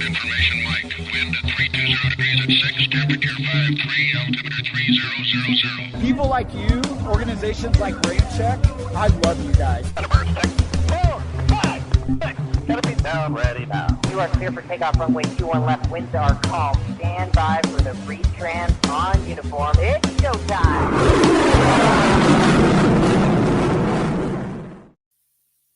information, Mike. Wind at 320 degrees at 6, temperature 53, altimeter 3000. People like you, organizations like RampCheck, I love you guys. 4, 5, 6, 17. Down, ready now. You are clear for takeoff runway 21 left. Winds are calm. Stand by for the retrans on uniform. It's showtime.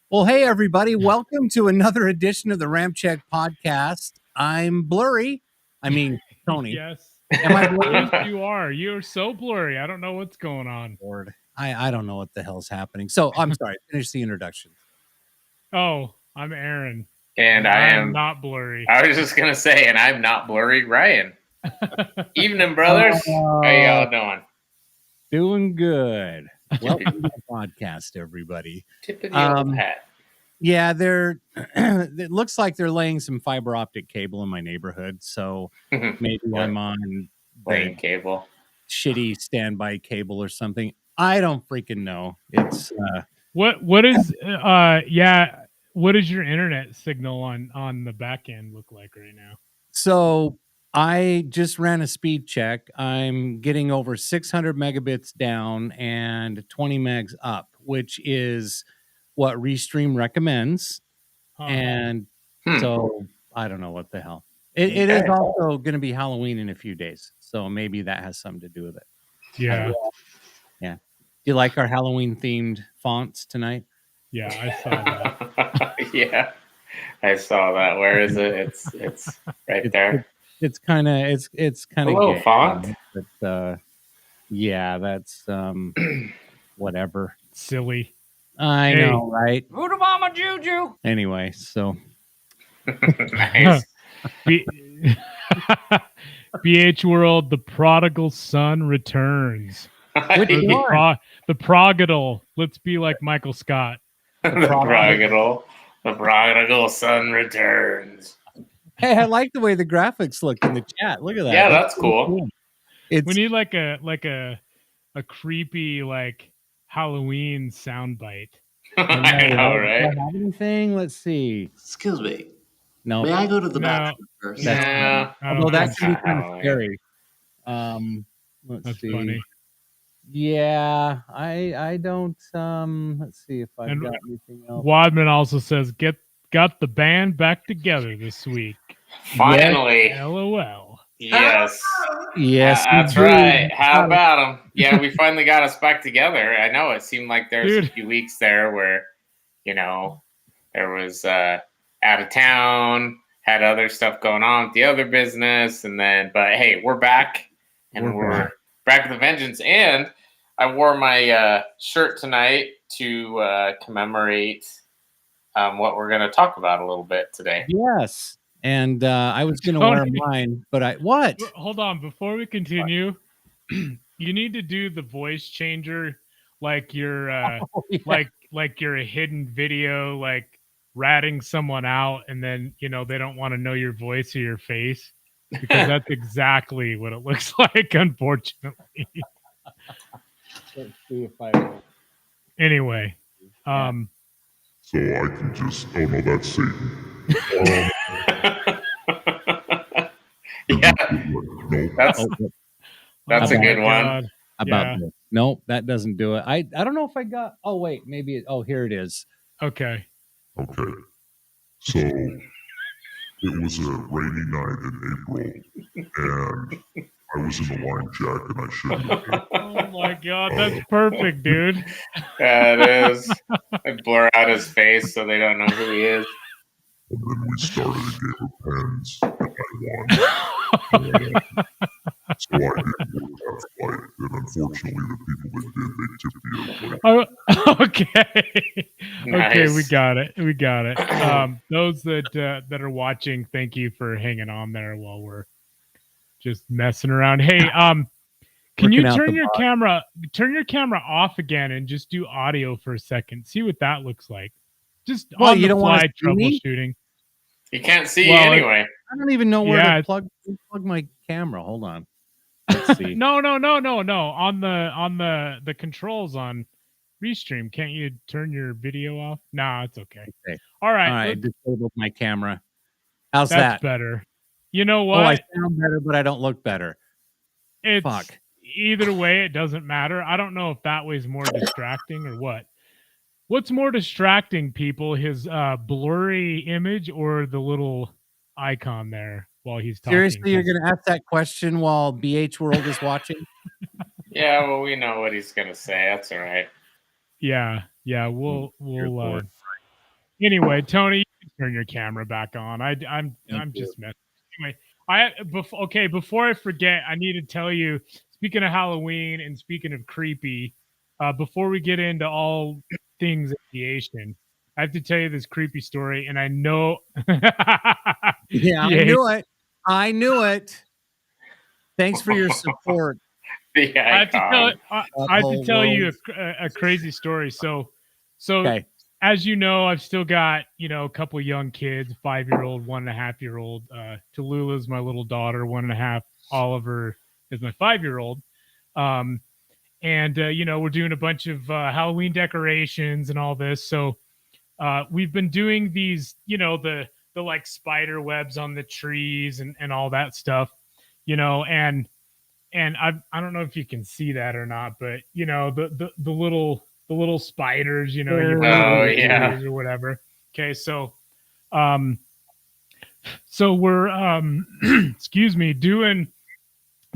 Well, hey, everybody. Welcome to another edition of the RampCheck Podcast. I'm blurry. I mean, Tony. Yes. Am I blurry? Yes, you are. You're so blurry. I don't know what's going on. Lord, I don't know what the hell's happening. So I'm sorry. Finish the introduction. Oh, I'm Aaron. And I am not blurry. I was just gonna say, and I'm not blurry, Ryan. Evening, brothers. How y'all doing? Doing good. Welcome to the podcast, everybody. Tip of the old hat. Yeah, it looks like they're laying some fiber optic cable in my neighborhood. So maybe I'm on Laying cable. shitty standby cable or something. I don't freaking know. It's What does your internet signal on the back end look like right now? So I just ran a speed check. I'm getting over 600 megabits down and 20 megs up, which is what Restream recommends. And so I don't know what the hell. It is also going to be Halloween in a few days. So maybe that has something to do with it. Yeah. Yeah. Do you like our Halloween themed fonts tonight? Yeah, I saw that. Yeah, I saw that. Where is it? It's right there. It's kind of it's kind of little font. But yeah, that's whatever. Silly. I know, right? Voodoo Mama Juju. Anyway, so Nice. BH World, the prodigal son returns. Which one? The prodigal. Let's be like Michael Scott. The prodigal son returns. Hey, I like the way the graphics look in the chat. Look at that. Yeah, that's cool. It's We need like a creepy like Halloween soundbite. I know, Do right? I have anything? Let's see. Excuse me. No, May I go to the No. bathroom first? Yeah. although that can be That's kind of Halloween. scary. Let's That's see. funny. Yeah, I don't. Let's see if I've And got anything else. Wadman also says got the band back together this week. Finally. LOL. Yes. Yes, That's we do. right. How about them? Yeah, we finally got us back together. I know it seemed like there was Dude. a few weeks there where, there was out of town, had other stuff going on with the other business, but hey, we're back, and we're back with a vengeance. And I wore my shirt tonight to commemorate what we're going to talk about a little bit today. Yes, and I was going to wear mine, but what? Hold on, before we continue, you need to do the voice changer like you're like you're a hidden video, like ratting someone out, and then they don't want to know your voice or your face, because that's exactly what it looks like, unfortunately. Let's see if I. Anyway, So I can just, oh no, that's Satan. Yeah, No, that's a good one. God. About this. Nope, that doesn't do it. I don't know if I got. Oh wait, maybe. Here it is. Okay. okay. So it was a rainy night in April, and I was in the wine shack, and I shouldn't have been. Oh my God, that's perfect, dude. Yeah, it is. I blur out his face so they don't know who he is. And then we started a game of pens, and I won. So I didn't win that fight, and unfortunately, the people that did, they tipped me over. Oh, okay. Nice. Okay, we got it. Those that are watching, thank you for hanging on there while we're just messing around. Hey, can you Working out turn the your camera off again and just do audio for a second? See what that looks like. Just Well, on you the don't wanna fly see me? troubleshooting. You can't see Well, anyway. I don't even know where Yeah, to plug my camera. Hold on. Let's see. No. On the controls on Restream, can't you turn your video off? Nah, it's okay. Okay. All right. All right. Disabled my camera. How's That's that? better. You know Oh, I what? sound better, but I don't look better. It's Fuck. either way, it doesn't matter. I don't know if that way is more distracting or what. What's more distracting, people? His blurry image or the little icon there while he's talking? Seriously, you're going to ask that question while BH World is watching? Yeah, well, we know what he's gonna say. That's all right. Yeah, we'll anyway, Tony, you can turn your camera back on. I'm just messing. Anyway, before I forget, I need to tell you, speaking of Halloween and speaking of creepy, before we get into all things aviation, I have to tell you this creepy story, and I know Yeah, I knew it. Thanks for your support. Yeah, I have to tell you a crazy story. So Okay. as you know, I've still got, a couple young kids, 5-year-old, 1.5-year-old. Tallulah's my little daughter, 1.5. Oliver is my 5-year-old. And we're doing a bunch of Halloween decorations and all this. So we've been doing these, the like spider webs on the trees and all that stuff, and I don't know if you can see that or not, but the little spiders, or whatever. Okay, so we're excuse me, doing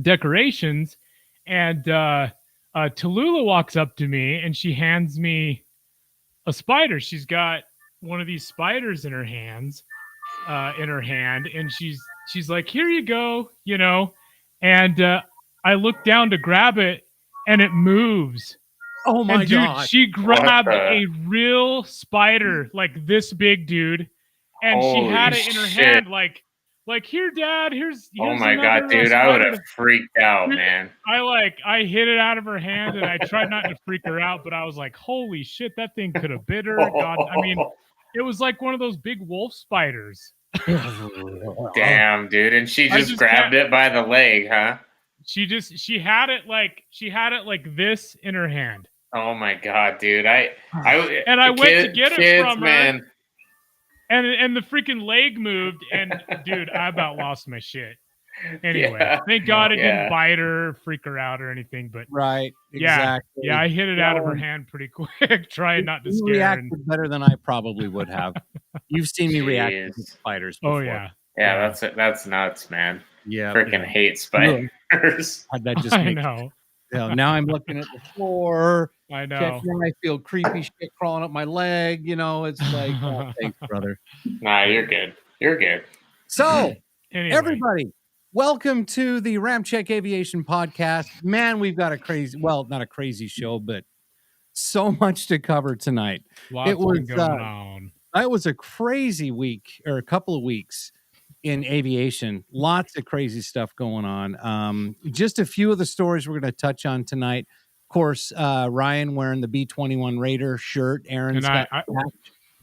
decorations, and Tallulah walks up to me and she hands me a spider. She's got one of these spiders in her hand, and she's like, "Here you go," and I look down to grab it, and it moves. Oh my God! Dude, she grabbed a real spider, like this big, dude, and she had it in her hand, like here, Dad. Here's oh my God, dude! I would have freaked out, man. I hit it out of her hand, and I tried not to freak her out, but I was like, "Holy shit, that thing could have bit her!" God, I mean, it was like one of those big wolf spiders. Damn, dude! And she just grabbed it by the leg, huh? She had it like this in her hand. Oh my God, dude! I went to get it from her, and the freaking leg moved, and dude, I about lost my shit. Anyway, thank God it didn't bite her, freak her out, or anything. But right, exactly. Yeah, I hit it out of her hand pretty quick, trying not to scare. You reacted better than I probably would have. You've seen me react to spiders before. Oh yeah, that's nuts, man. Yeah, freaking hate spiders. That just I know. Now I'm looking at the floor. I know. I feel creepy shit crawling up my leg. It's like, oh, thanks, brother. Nah, you're good. You're good. So, anyway. Everybody, welcome to the RampCheck Aviation Podcast. Man, we've got not a crazy show, but so much to cover tonight. Lots going on. It was a crazy week, or a couple of weeks in aviation. Lots of crazy stuff going on. Just a few of the stories we're going to touch on tonight. Of course, Ryan wearing the B-21 Raider shirt. Aaron's got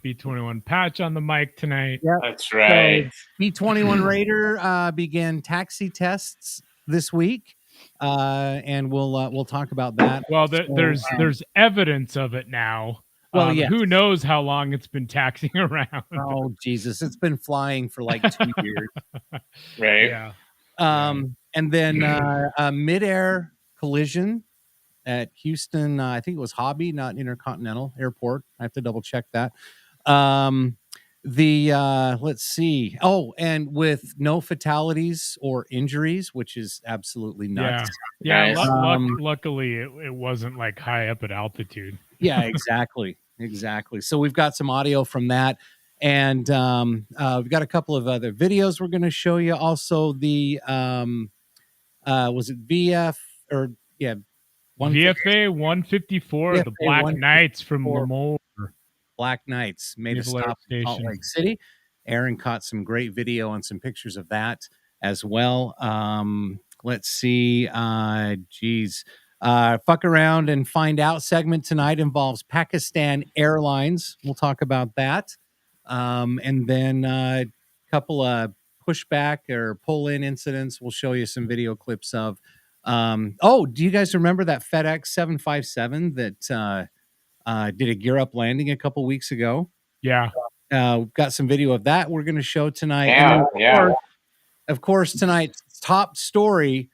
B-21 patch on the mic tonight. Yep. That's right. So, B-21 Raider began taxi tests this week, and we'll talk about that. Well, there's evidence of it now. Well, yeah. Who knows how long it's been taxiing around? Oh, Jesus. It's been flying for like 2 years. Right. Yeah. And then a midair collision at Houston. I think it was Hobby, not Intercontinental Airport. I have to double check that. Let's see. Oh, and with no fatalities or injuries, which is absolutely nuts. Yeah. Luckily, it wasn't like high up at altitude. Yeah, exactly. Exactly. So we've got some audio from that, and we've got a couple of other videos we're going to show you. Also, the was it VFA-154, the Black Knights from Lemoore. Black Knights made a stop in Salt Lake City. Aaron caught some great video and some pictures of that as well. Let's see. Fuck Around and Find Out segment tonight involves Pakistan Airlines. We'll talk about that. And then a couple of pushback or pull-in incidents. We'll show you some video clips of. Do you guys remember that FedEx 757 that did a gear-up landing a couple weeks ago? Yeah. We've got some video of that we're going to show tonight. Yeah, And of course, tonight's top story,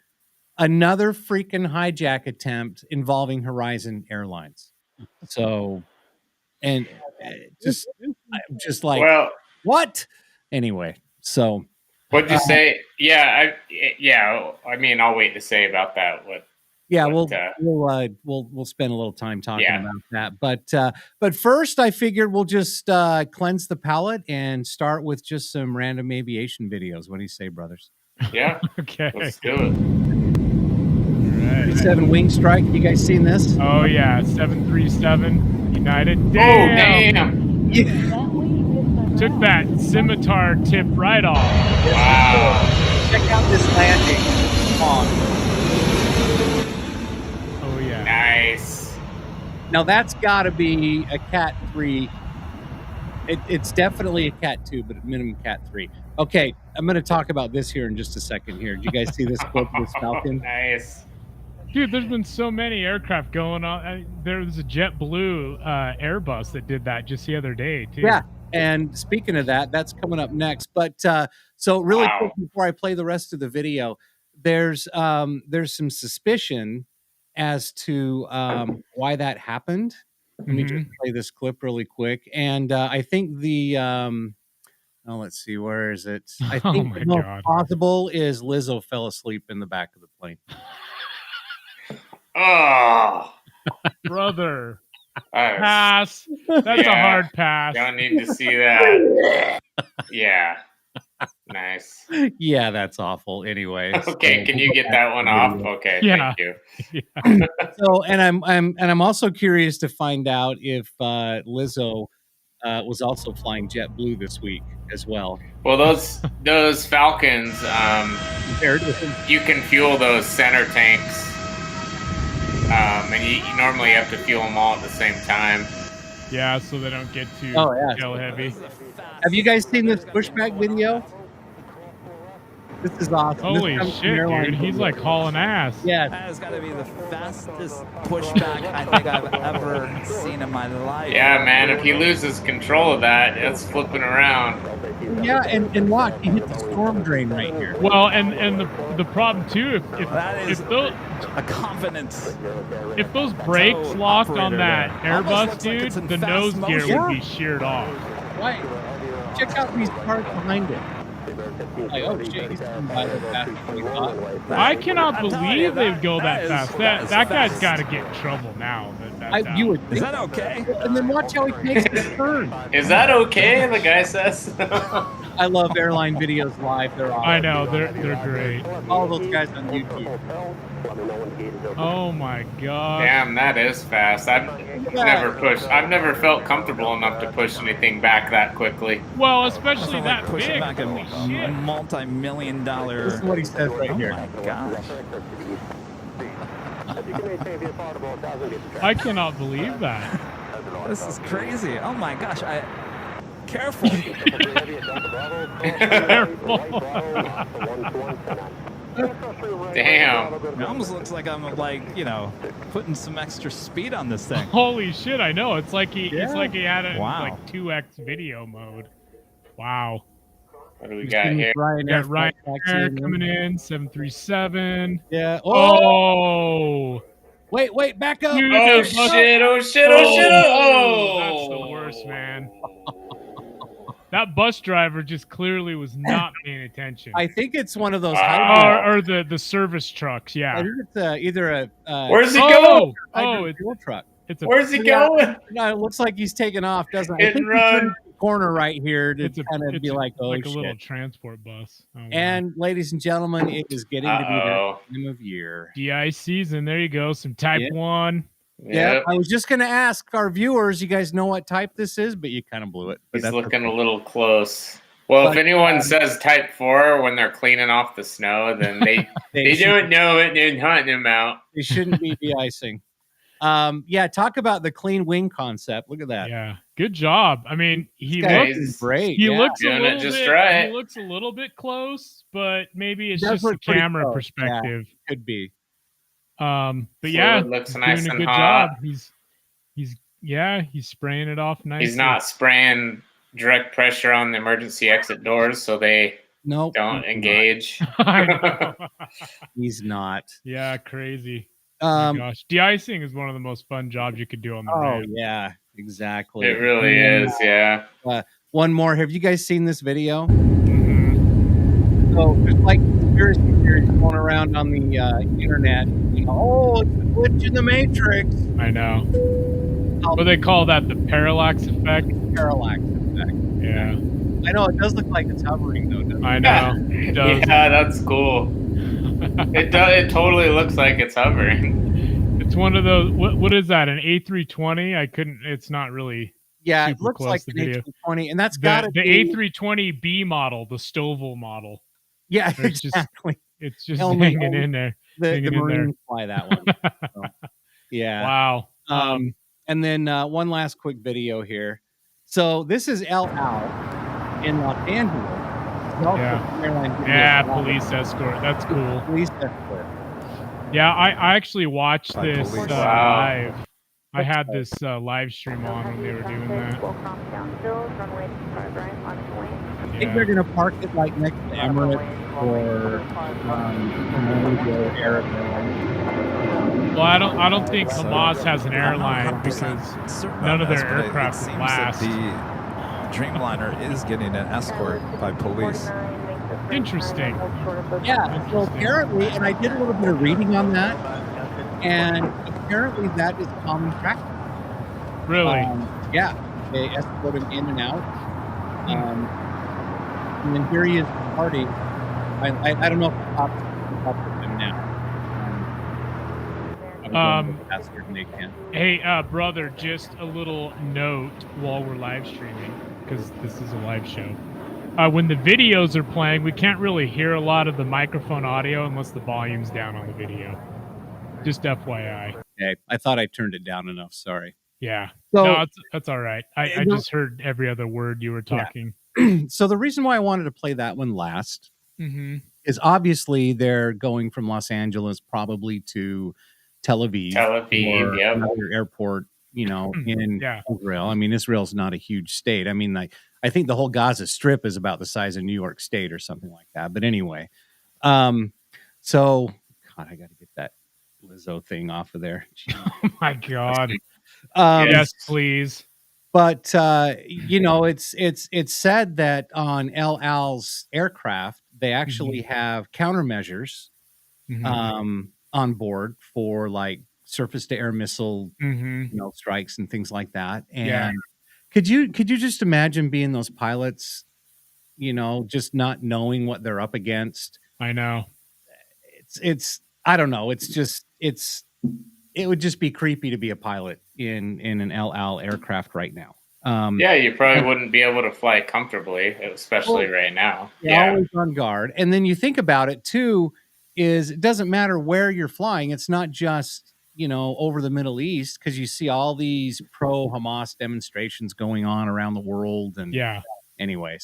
another freaking hijack attempt involving Horizon Airlines. So, and I'm just like, well, what? Anyway, so what'd you say? Yeah, I mean, I'll wait to say about that. we'll spend a little time talking about that. But first, I figured we'll just cleanse the palate and start with just some random aviation videos. What do you say, brothers? Yeah. Okay. Let's do it. Right. 7 Wing Strike. You guys seen this? Oh yeah, 737 United. Damn. Yeah. Took that scimitar tip right off. Wow. Check out this landing. Come on. Oh yeah. Nice. Now that's got to be a Cat 3. It's definitely a Cat 2, but a minimum Cat 3. Okay, I'm going to talk about this here in just a second here. Did you guys see this clip of this Falcon? Nice. Dude, there's been so many aircraft going on. There was a JetBlue Airbus that did that just the other day, too. Yeah, and speaking of that, that's coming up next. But so really quick before I play the rest of the video, there's some suspicion as to why that happened. Let me just play this clip really quick. And I think let's see, where is it? I think the most possible is Lizzo fell asleep in the back of the plane. Oh, brother. Pass. That's a hard pass. Don't need to see that. Yeah. Nice. Yeah, that's awful. Anyway. Okay, can you get that one off? Okay, thank you. Yeah. So, and I'm also curious to find out if Lizzo was also flying JetBlue this week as well. Well, those Falcons, you can fuel those center tanks, and you normally have to fuel them all at the same time. Yeah, so they don't get too tail heavy. Have you guys seen this pushback video? This is awesome. Holy shit, dude. He's like hauling ass. Yeah. That has got to be the fastest pushback I think I've ever seen in my life. Yeah, man. If he loses control of that, it's flipping around. Yeah, and watch, he hit the storm drain right here. Well, and the problem too, if those a confidence. If those brakes locked on that Airbus, dude, the nose gear would be sheared off. Right. Check out these cars behind it. Like, oh shit, he's coming by that fast as we thought. I cannot believe they would go that fast. That guy's got to get in trouble now. You would think. Is that okay? And then watch how he takes the turn. Is that okay? The guy says. I love airline videos live. They're awesome. I know they're great. All those guys on YouTube. Oh my god! Damn, that is fast. I've never felt comfortable enough to push anything back that quickly. Well, especially that pushing big. back a multi-million-dollar. This is what he says right here. Oh my gosh! I cannot believe that. This is crazy. Oh my gosh! Careful. Careful. Damn. It almost looks like I'm putting some extra speed on this thing. Holy shit! I know. It's like it's like he had it in Wow. like 2x video mode. Wow. What do we got here? We got Ryan Air coming in, 737. Yeah. Oh. Wait, back up. Dude, Oh shit! Oh shit! Oh shit! Oh. That's the worst, man. That bus driver just clearly was not paying attention. I think it's one of those or the service trucks, I yeah. think it's either a Where's he going? hybrid fuel truck. It's a Where's he going? No, it looks like he's taking off, doesn't it? Hit and run. Corner right here to kind of be like, oh like a shit. little transport bus. Oh, wow. And ladies and gentlemen, it is getting to be that time of year. DI season. There you go. Some Type 1. Yeah, Yep. I was just going to ask our viewers, you guys know what type this is, but you kind of blew it. But He's looking a little close. Well, if anyone says Type 4 when they're cleaning off the snow, then they don't know it and hunting them out. They shouldn't be de-icing. Talk about the clean wing concept. Look at that. Yeah, good job. I mean, he looks great. He looks a Doing it little just bit. right. He looks a little bit close, but maybe it's Does just a look pretty camera close. perspective. Yeah, could be. But Fluid yeah, looks he's nice doing a and good hot. job. He's spraying it off nice. He's not spraying direct pressure on the emergency exit doors so they Nope. don't engage. I know. He's not. Yeah, crazy. Oh my gosh, de-icing is one of the most fun jobs you could do on the ramp. Yeah, exactly. It really is, yeah. One more. Have you guys seen this video? Mhm. So there's like conspiracy theories going around on the internet. You know, oh, it's a glitch in the Matrix. I know. What they call that, the parallax effect? Parallax effect. Yeah. I know, it does look like it's hovering though, doesn't it? I know. It does. Yeah, that's cool. It totally looks like it's hovering. It's one of those. What is that? An A320? I couldn't. It's not really. Yeah, it super looks close like to an video. A320, and that's got The A320B model, the Stovall model. Yeah, It's just- exactly. It's just Only- hanging in there. The hanging in there. Marines fly that one. So, yeah. Wow. And then one last quick video here. So this is El Al in Los Angeles. Yeah, police escort. That's cool. Police escort. Yeah, I actually watched By this police. live. I had this live stream on when they were doing that. I think they're gonna park it like next to Emirates or Arab Airlines. Well, I don't think Hamas has an airline because none of their aircraft would last. The Dreamliner is getting an escort by police. Interesting. Yeah, so apparently, and I did a little bit of reading on that, and apparently that is common practice. Really? Yeah, they escort him in and out. And then here he is departing. I don't know if the cops can up with him now. Faster than they can. Hey, brother, just a little note while we're live streaming, because this is a live show. When the videos are playing, we can't really hear a lot of the microphone audio unless the volume's down on the video. Just FYI. Okay, I thought I turned it down enough. Sorry. Yeah. So, no, that's all right. I just heard every other word you were talking. So the reason why I wanted to play that one last Mm-hmm. is obviously they're going from Los Angeles probably to Tel Aviv. Or yep. another airport, you know, in Yeah. Israel. I mean, Israel's not a huge state. I mean, like, I think the whole Gaza Strip is about the size of New York State or something like that. But anyway, so God, I got to get that Lizzo thing off of there. Oh my God. Yes. Yes, please. But you know, it's said that on El Al's aircraft they actually have countermeasures on board for like surface to air missile strikes and things like that. And could you just imagine being those pilots, you know, just not knowing what they're up against? I know. It's I don't know. It would just be creepy to be a pilot in an El Al aircraft right now. Yeah, you probably wouldn't be able to fly comfortably, especially right now. Yeah, always on guard. And then you think about it too, is it doesn't matter where you're flying. It's not just, you know, over the Middle East, because you see all these pro-Hamas demonstrations going on around the world. And anyway,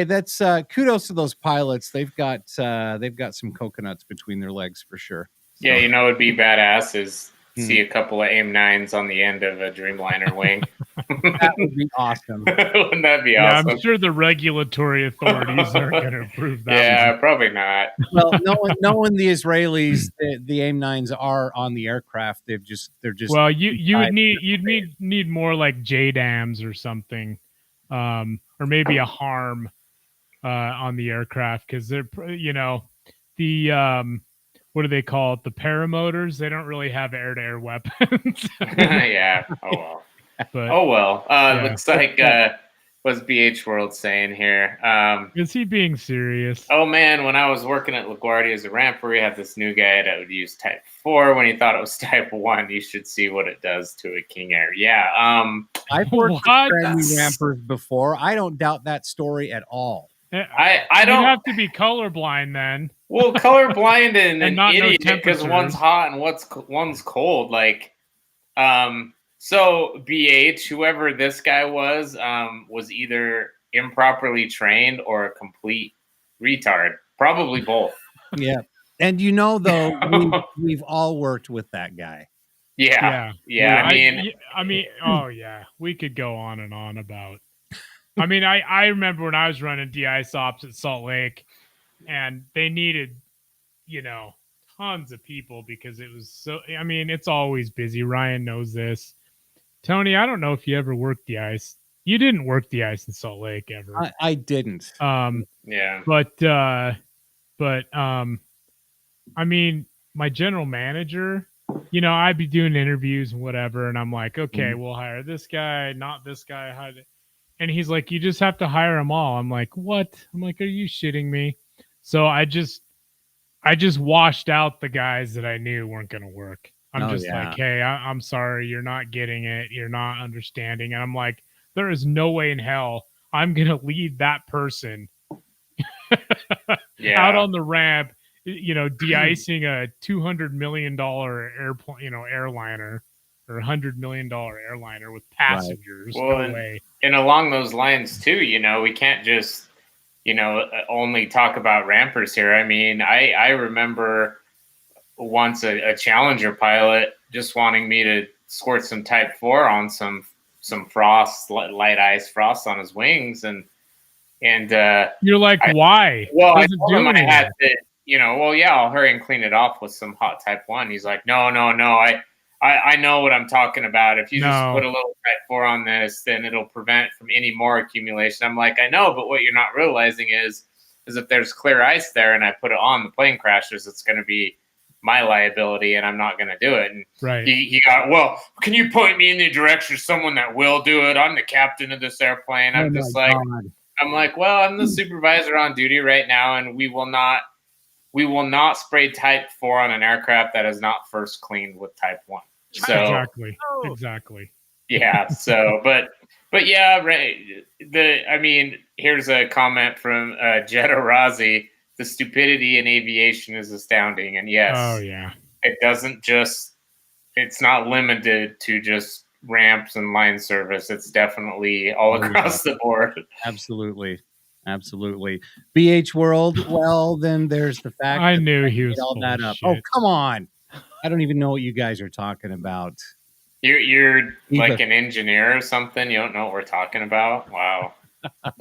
that's kudos to those pilots. They've got some coconuts between their legs for sure. So. Yeah, you know, it'd be badass is see a couple of AIM-9s on the end of a Dreamliner wing. That would be awesome. Wouldn't that be awesome? I'm sure the regulatory authorities aren't going to approve that. Yeah, probably not. Well, knowing the Israelis, the AIM-9s are on the aircraft. They're just. Well, you'd need more like JDAMs or something, or maybe a harm on the aircraft, because they're, you know, the what do they call it? The paramotors. They don't really have air-to-air weapons. Yeah. Oh well. But, Looks like what's BH World saying here? Is he being serious? Oh man, when I was working at LaGuardia as a ramper, we had this new guy that would use Type 4 when he thought it was Type 1. You should see what it does to a King Air. Yeah. I've worked with brand-new rampers before. I don't doubt that story at all. I don't. You have to be colorblind then. Well, colorblind and an not idiot know because one's hot and one's cold. Like, so BH, whoever this guy was either improperly trained or a complete retard. Probably both. Yeah, and you know, though, we've all worked with that guy. Yeah. I mean, oh yeah, we could go on and on about I mean, I remember when I was running de-ice ops at Salt Lake, and they needed, tons of people because it was so. I mean, it's always busy. Ryan knows this. Tony, I don't know if you ever worked the ice. You didn't work the ice in Salt Lake ever. I didn't. Yeah. But I mean, my general manager, I'd be doing interviews and whatever, and I'm like, okay, we'll hire this guy, not this guy. And he's like, you just have to hire them all. I'm like, what? I'm like, are you shitting me? So I just washed out the guys that I knew weren't going to work. I'm like, hey, I'm sorry, you're not getting it. You're not understanding. And I'm like, there is no way in hell I'm going to lead that person out on the ramp, de-icing a $200 million airplane, airliner, or $100 million airliner with passengers. Right. Well, no way. And along those lines too, we can't just, only talk about rampers here. I mean, I remember once a Challenger pilot just wanting me to squirt some Type 4 on some frost, light ice frost on his wings, and you're like, why? Well, I told him I had to, I'll hurry and clean it off with some hot Type 1. He's like, no, I know what I'm talking about. If you just put a little Type 4 on this, then it'll prevent from any more accumulation. I'm like, I know, but what you're not realizing is if there's clear ice there and I put it on, the plane crashes, it's going to be my liability, and I'm not going to do it. And right. He got, well, can you point me in the direction of someone that will do it? I'm the captain of this airplane. I'm just like, God. I'm like, well, I'm the supervisor on duty right now, and we will not spray Type 4 on an aircraft that is not first cleaned with Type 1. So exactly. Yeah. So, but yeah, right. Here's a comment from Jetta Razi. The stupidity in aviation is astounding. And yes, it doesn't it's not limited to just ramps and line service. It's definitely all across the board. Absolutely. BH World. Well, then there's the fact I knew he was all that up. Oh, come on. I don't even know what you guys are talking about. You're like an engineer or something. You don't know what we're talking about. Wow. But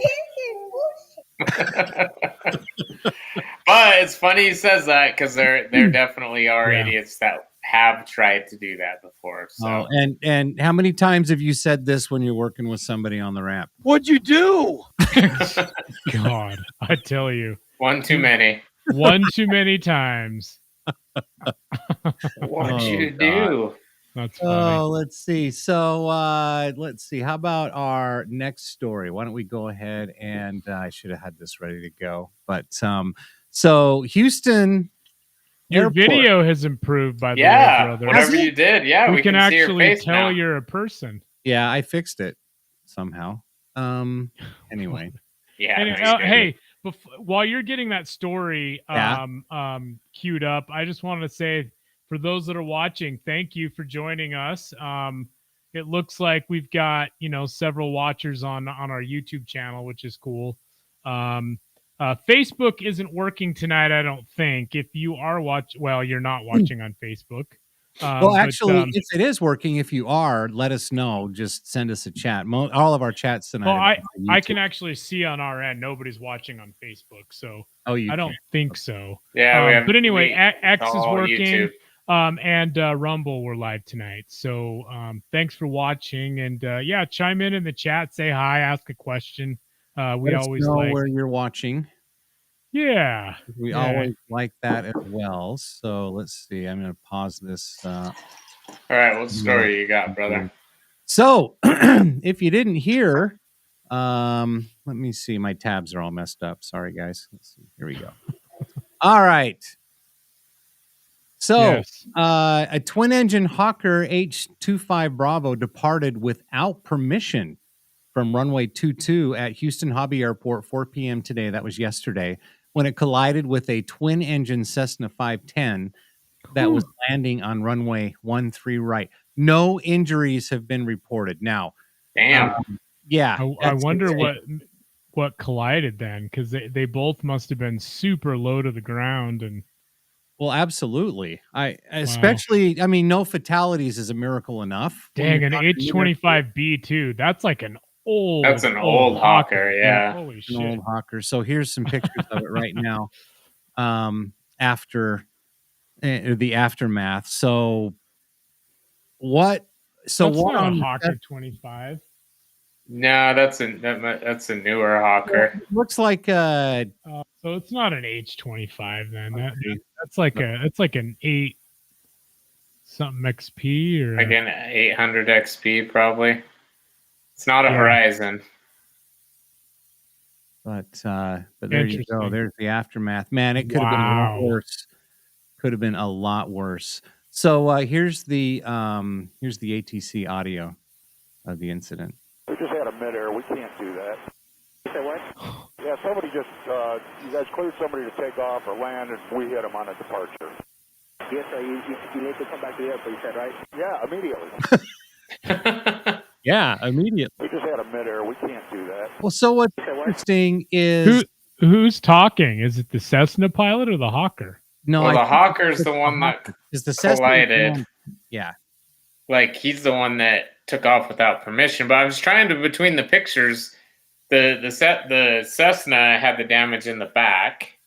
it's funny he says that, because there definitely are idiots that have tried to do that before. So. And how many times have you said this when you're working with somebody on the ramp? What'd you do? God, I tell you. One too many. One too many times. What'd you do? That's funny. Oh, let's see. So let's see. How about our next story? Why don't we go ahead and I should have had this ready to go. But so Houston Your Airport. video has improved, by the way, brother. Whatever you did. Yeah, we can see your actually face tell now. you're a person. Yeah, I fixed it somehow. Anyway. Yeah. Anyway, hey, while you're getting that story queued up, I just wanted to say, for those that are watching, thank you for joining us. It looks like we've got, several watchers on our YouTube channel, which is cool. Facebook isn't working tonight, I don't think. If you are you're not watching on Facebook. Well, actually, if it is working, if you are, let us know. Just send us a chat. All of our chats tonight. Well, I can actually see on our end, nobody's watching on Facebook, so I don't think so. Yeah, but anyway, X is working, and Rumble, we're live tonight. So thanks for watching, and chime in the chat, say hi, ask a question. We always know where you're watching. Yeah. We always like that as well. So let's see. I'm going to pause this. All right. What story you got, brother? So if you didn't hear, let me see. My tabs are all messed up. Sorry, guys. Let's see. Here we go. All right. So a twin-engine Hawker H-25 Bravo departed without permission from runway 22 at Houston Hobby Airport, 4 p.m. today. That was yesterday, when it collided with a twin-engine Cessna 510 that was landing on runway 13 right. No injuries have been reported. Now, damn. I wonder what collided then, because they both must have been super low to the ground. And well, absolutely. I mean, no fatalities is a miracle enough. Dang, an H-25B too. That's like an That's an old Hawker, yeah. Holy An shit. old Hawker. So here's some pictures of it right now. After the aftermath. So what? So That's what not on a the Hawker 25. No, that's a newer Hawker. It looks like So it's not an H25 then. That's like an 8 something XP or Like an 800 XP probably. It's not a Horizon. but there you go. There's the aftermath. Man, it could have been a lot worse. Could have been a lot worse. So here's the ATC audio of the incident. We just had a mid-air. We can't do that. Say what? Yeah, somebody just, you guys cleared somebody to take off or land, and we hit them on a departure. Yes, sir. You need to come back to the airport, you said, right? Yeah, immediately. Yeah, immediately. We just had a mid-air. We can't do that. Well, so what's interesting is who's talking? Is it the Cessna pilot or the Hawker? No, well, the Hawker's the one that is the collided. Yeah, like he's the one that took off without permission. But I was trying to between the pictures, the Cessna had the damage in the back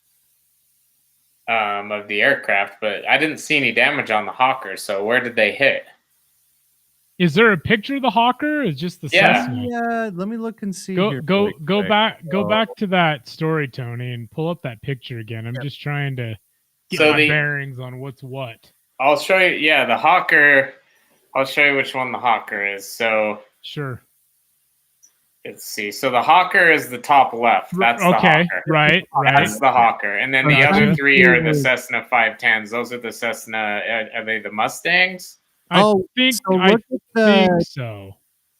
of the aircraft, but I didn't see any damage on the Hawker. So where did they hit? Is there a picture of the Hawker? Or is just the Cessna? Yeah, let me look and see. Go back to that story, Tony, and pull up that picture again. I'm just trying to get my bearings on what's what. I'll show you. Yeah, the Hawker. I'll show you which one the Hawker is. So sure. Let's see. So the Hawker is the top left. That's the Hawker. Right. That's the Hawker. And then the other three are the Cessna 510s. Those are the Cessna. Are they the Mustangs? I think so.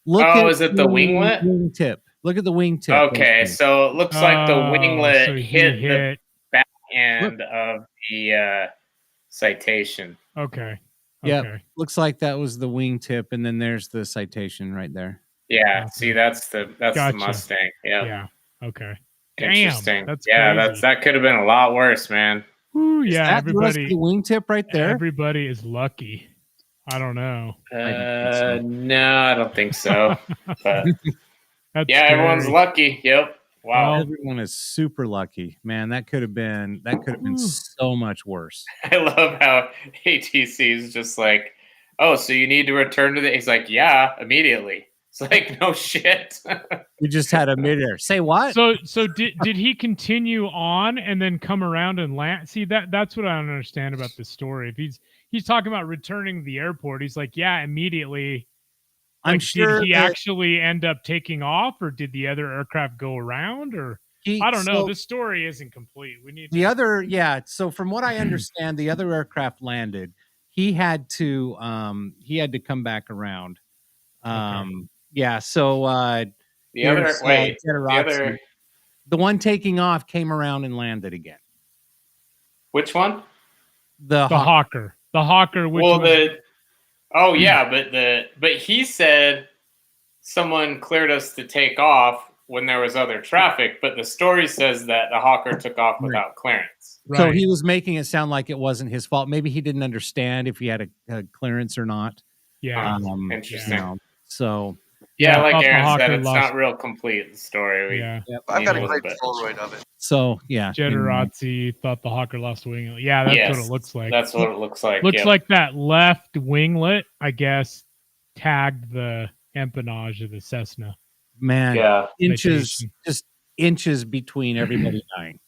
Is it the winglet? Wingtip. Look at the wingtip. Okay, so it looks like the winglet hit the back end of the citation. Okay. Yeah, looks like that was the wingtip, and then there's the citation right there. Yeah, see, that's the Mustang. Yeah. Okay. Interesting. That's that could have been a lot worse, man. Ooh, yeah, everybody. The wingtip right there. Everybody is lucky. I don't know. No, I don't think so. But that's yeah, scary. Everyone's lucky. Yep. Wow. Well, everyone is super lucky, man. That could have been so much worse. I love how ATC is just like, oh, so you need to return to the. He's like, yeah, immediately. It's like, no shit. We just had a midair. Say what? So did he continue on and then come around and land? See, that's what I don't understand about this story. If he's talking about returning to the airport, he's like, yeah, immediately. I'm sure. Did he actually end up taking off, or did the other aircraft go around? Or I don't know. This story isn't complete. We need So from what I understand, the other aircraft landed. He had to come back around. Yeah. So the one taking off came around and landed again. Which one? The Hawker. The Hawker. But he said someone cleared us to take off when there was other traffic, but the story says that the Hawker took off without clearance. Right. So he was making it sound like it wasn't his fault. Maybe he didn't understand if he had a clearance or not. Yeah. Interesting. So yeah, like Aaron said, it's not real complete, the story. I've got a great Polaroid of it. So, yeah. Jetterazzi thought the Hawker lost winglet. Yeah, that's what it looks like. That's what it looks like. Looks like that left winglet, I guess, tagged the empennage of the Cessna. Man, just inches between everybody dying.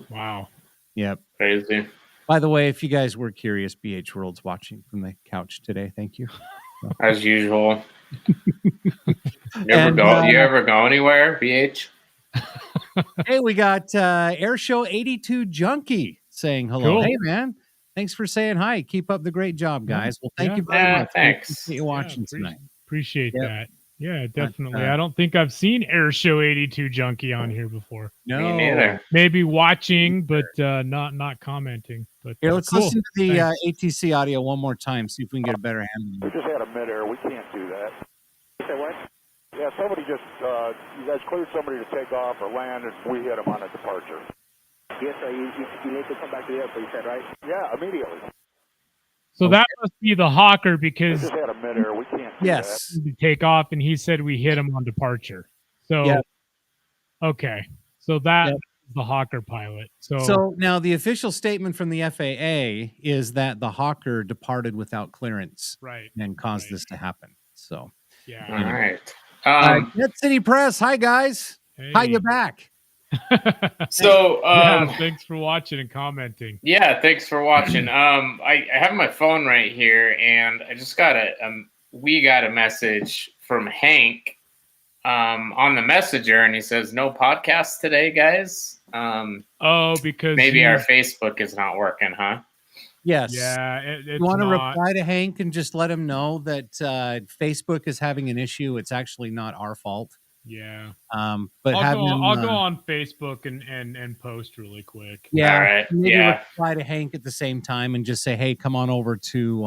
Wow. Yep. Crazy. By the way, if you guys were curious, BH World's watching from the couch today. Thank you. As usual. You ever go anywhere, BH? Hey, we got Airshow 82 Junkie saying hello. Cool. Hey, man. Thanks for saying hi. Keep up the great job, guys. Well, thank you very much. Thanks. Appreciate you watching tonight. Appreciate that. Yeah, definitely. I don't think I've seen Airshow 82 Junkie on here before. No. Me neither. Maybe watching, but not commenting. But here, let's listen to the ATC audio one more time, see if we can get a better handle. We just had a mid-air. We can't do that. Say what? Yeah, somebody just, you guys cleared somebody to take off or land, and we hit them on a departure. Yes, sir. You need to come back to the airport, you said, right? Yeah, immediately. So that must be the Hawker because Just had a midair. We can't do Yes. to take off, and he said we hit him on departure. So, Yep. okay. So that Yep. is the Hawker pilot. So now the official statement from the FAA is that the Hawker departed without clearance right. and caused this to happen. So, Yeah. All right. Net City Press. Hi, guys. Hi, Hey. you back. So, thanks for watching and commenting. yeah, thanks for watching. I have my phone right here, and I just got we got a message from Hank on the messenger, and he says, no podcast today, guys. Because maybe our Facebook is not working, huh? Yes. Yeah, it's You want to not. reply to Hank and just let him know that Facebook is having an issue. It's actually not our fault. Yeah. But I'll go on Facebook and post really quick. Yeah. All right. Maybe reply to Hank at the same time and just say, hey, come on over to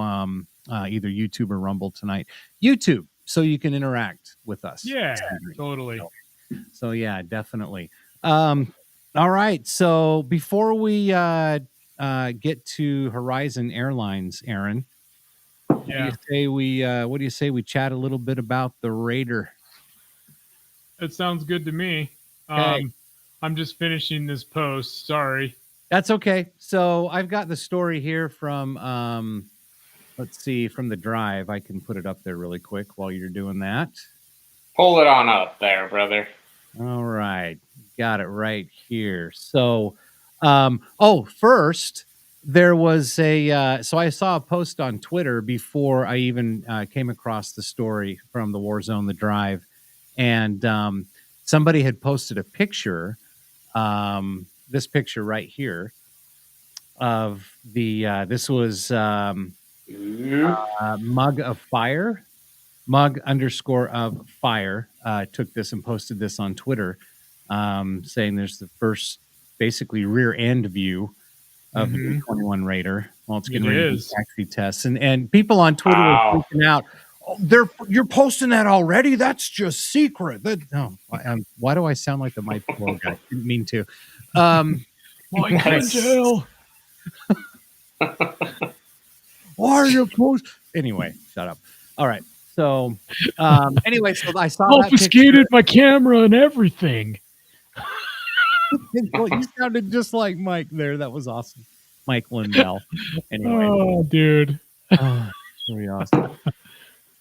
either YouTube or Rumble tonight. YouTube, so you can interact with us. Yeah, totally. So yeah, definitely. All right. So before we get to Horizon Airlines, Aaron, what do you say we chat a little bit about the Raider? It sounds good to me. Okay. I'm just finishing this post. Sorry. That's okay. So I've got the story here from let's see, from the drive. I can put it up there really quick while you're doing that. Pull it on up there, brother. All right. Got it right here. So, first, there was so I saw a post on Twitter before I even came across the story from the Warzone, the drive. And somebody had posted a picture, this picture right here, of the, this was Mug of Fire. Mug_of_fire took this and posted this on Twitter, saying there's the first basically rear end view of the B-21 Raider. Well, it's getting ready to do taxi tests, and people on Twitter were freaking out. Oh, you're posting that already? That's just secret. Why do I sound like the Mike Poor guy? Didn't mean to. Mike in jail. Why are you posting? Anyway, shut up. All right. So, anyway, so I saw confiscated my camera and everything. You sounded just like Mike there. That was awesome. Mike Lindell. Anyway. Oh, dude. Very awesome.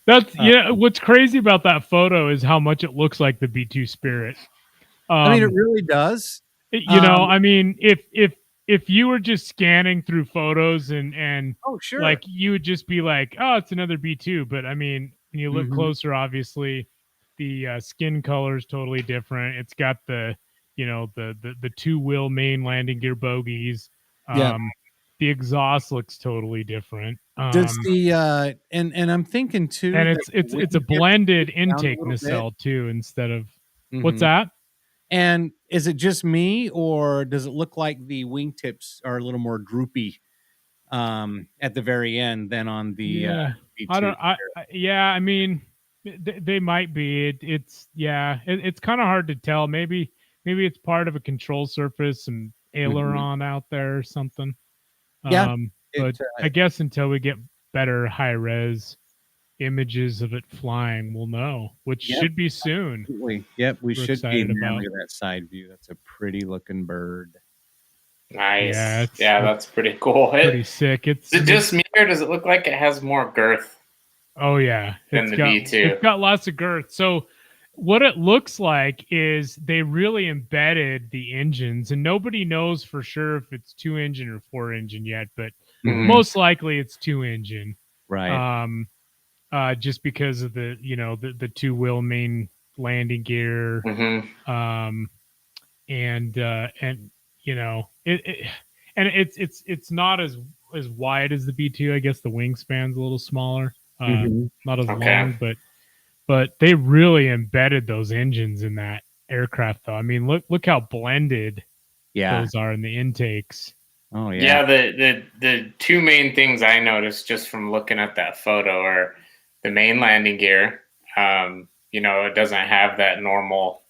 That's what's crazy about that photo is how much it looks like the B-2 Spirit. I mean, it really does. I mean, if you were just scanning through photos and oh, sure, like you would just be like, oh, it's another B-2. But I mean, when you look closer, obviously the skin color is totally different. It's got the two-wheel main landing gear bogies. The exhaust looks totally different. Does the and I'm thinking too, and it's a blended intake nacelle too instead of what's that? And is it just me, or does it look like the wingtips are a little more droopy at the very end than on the B2? I mean, they might be. It's kind of hard to tell. Maybe it's part of a control surface and aileron out there or something. But I guess until we get better high res images of it flying, we'll know, which should be soon. Absolutely. Yep, we should be. Look at that side view. That's a pretty looking bird. Nice. Yeah, that's pretty cool. Pretty sick. Is it just me, or does it look like it has more girth? Oh yeah, than the B2. It's got lots of girth. So what it looks like is they really embedded the engines, and nobody knows for sure if it's 2-engine or 4-engine yet, but most likely it's 2-engine. Right. Just because of the two-wheel main landing gear, it's not as wide as the B2. I guess the wingspan's a little smaller, not as long, but they really embedded those engines in that aircraft, though. I mean, look how blended those are in the intakes. Oh yeah. Yeah, the two main things I noticed just from looking at that photo are the main landing gear. It doesn't have that normal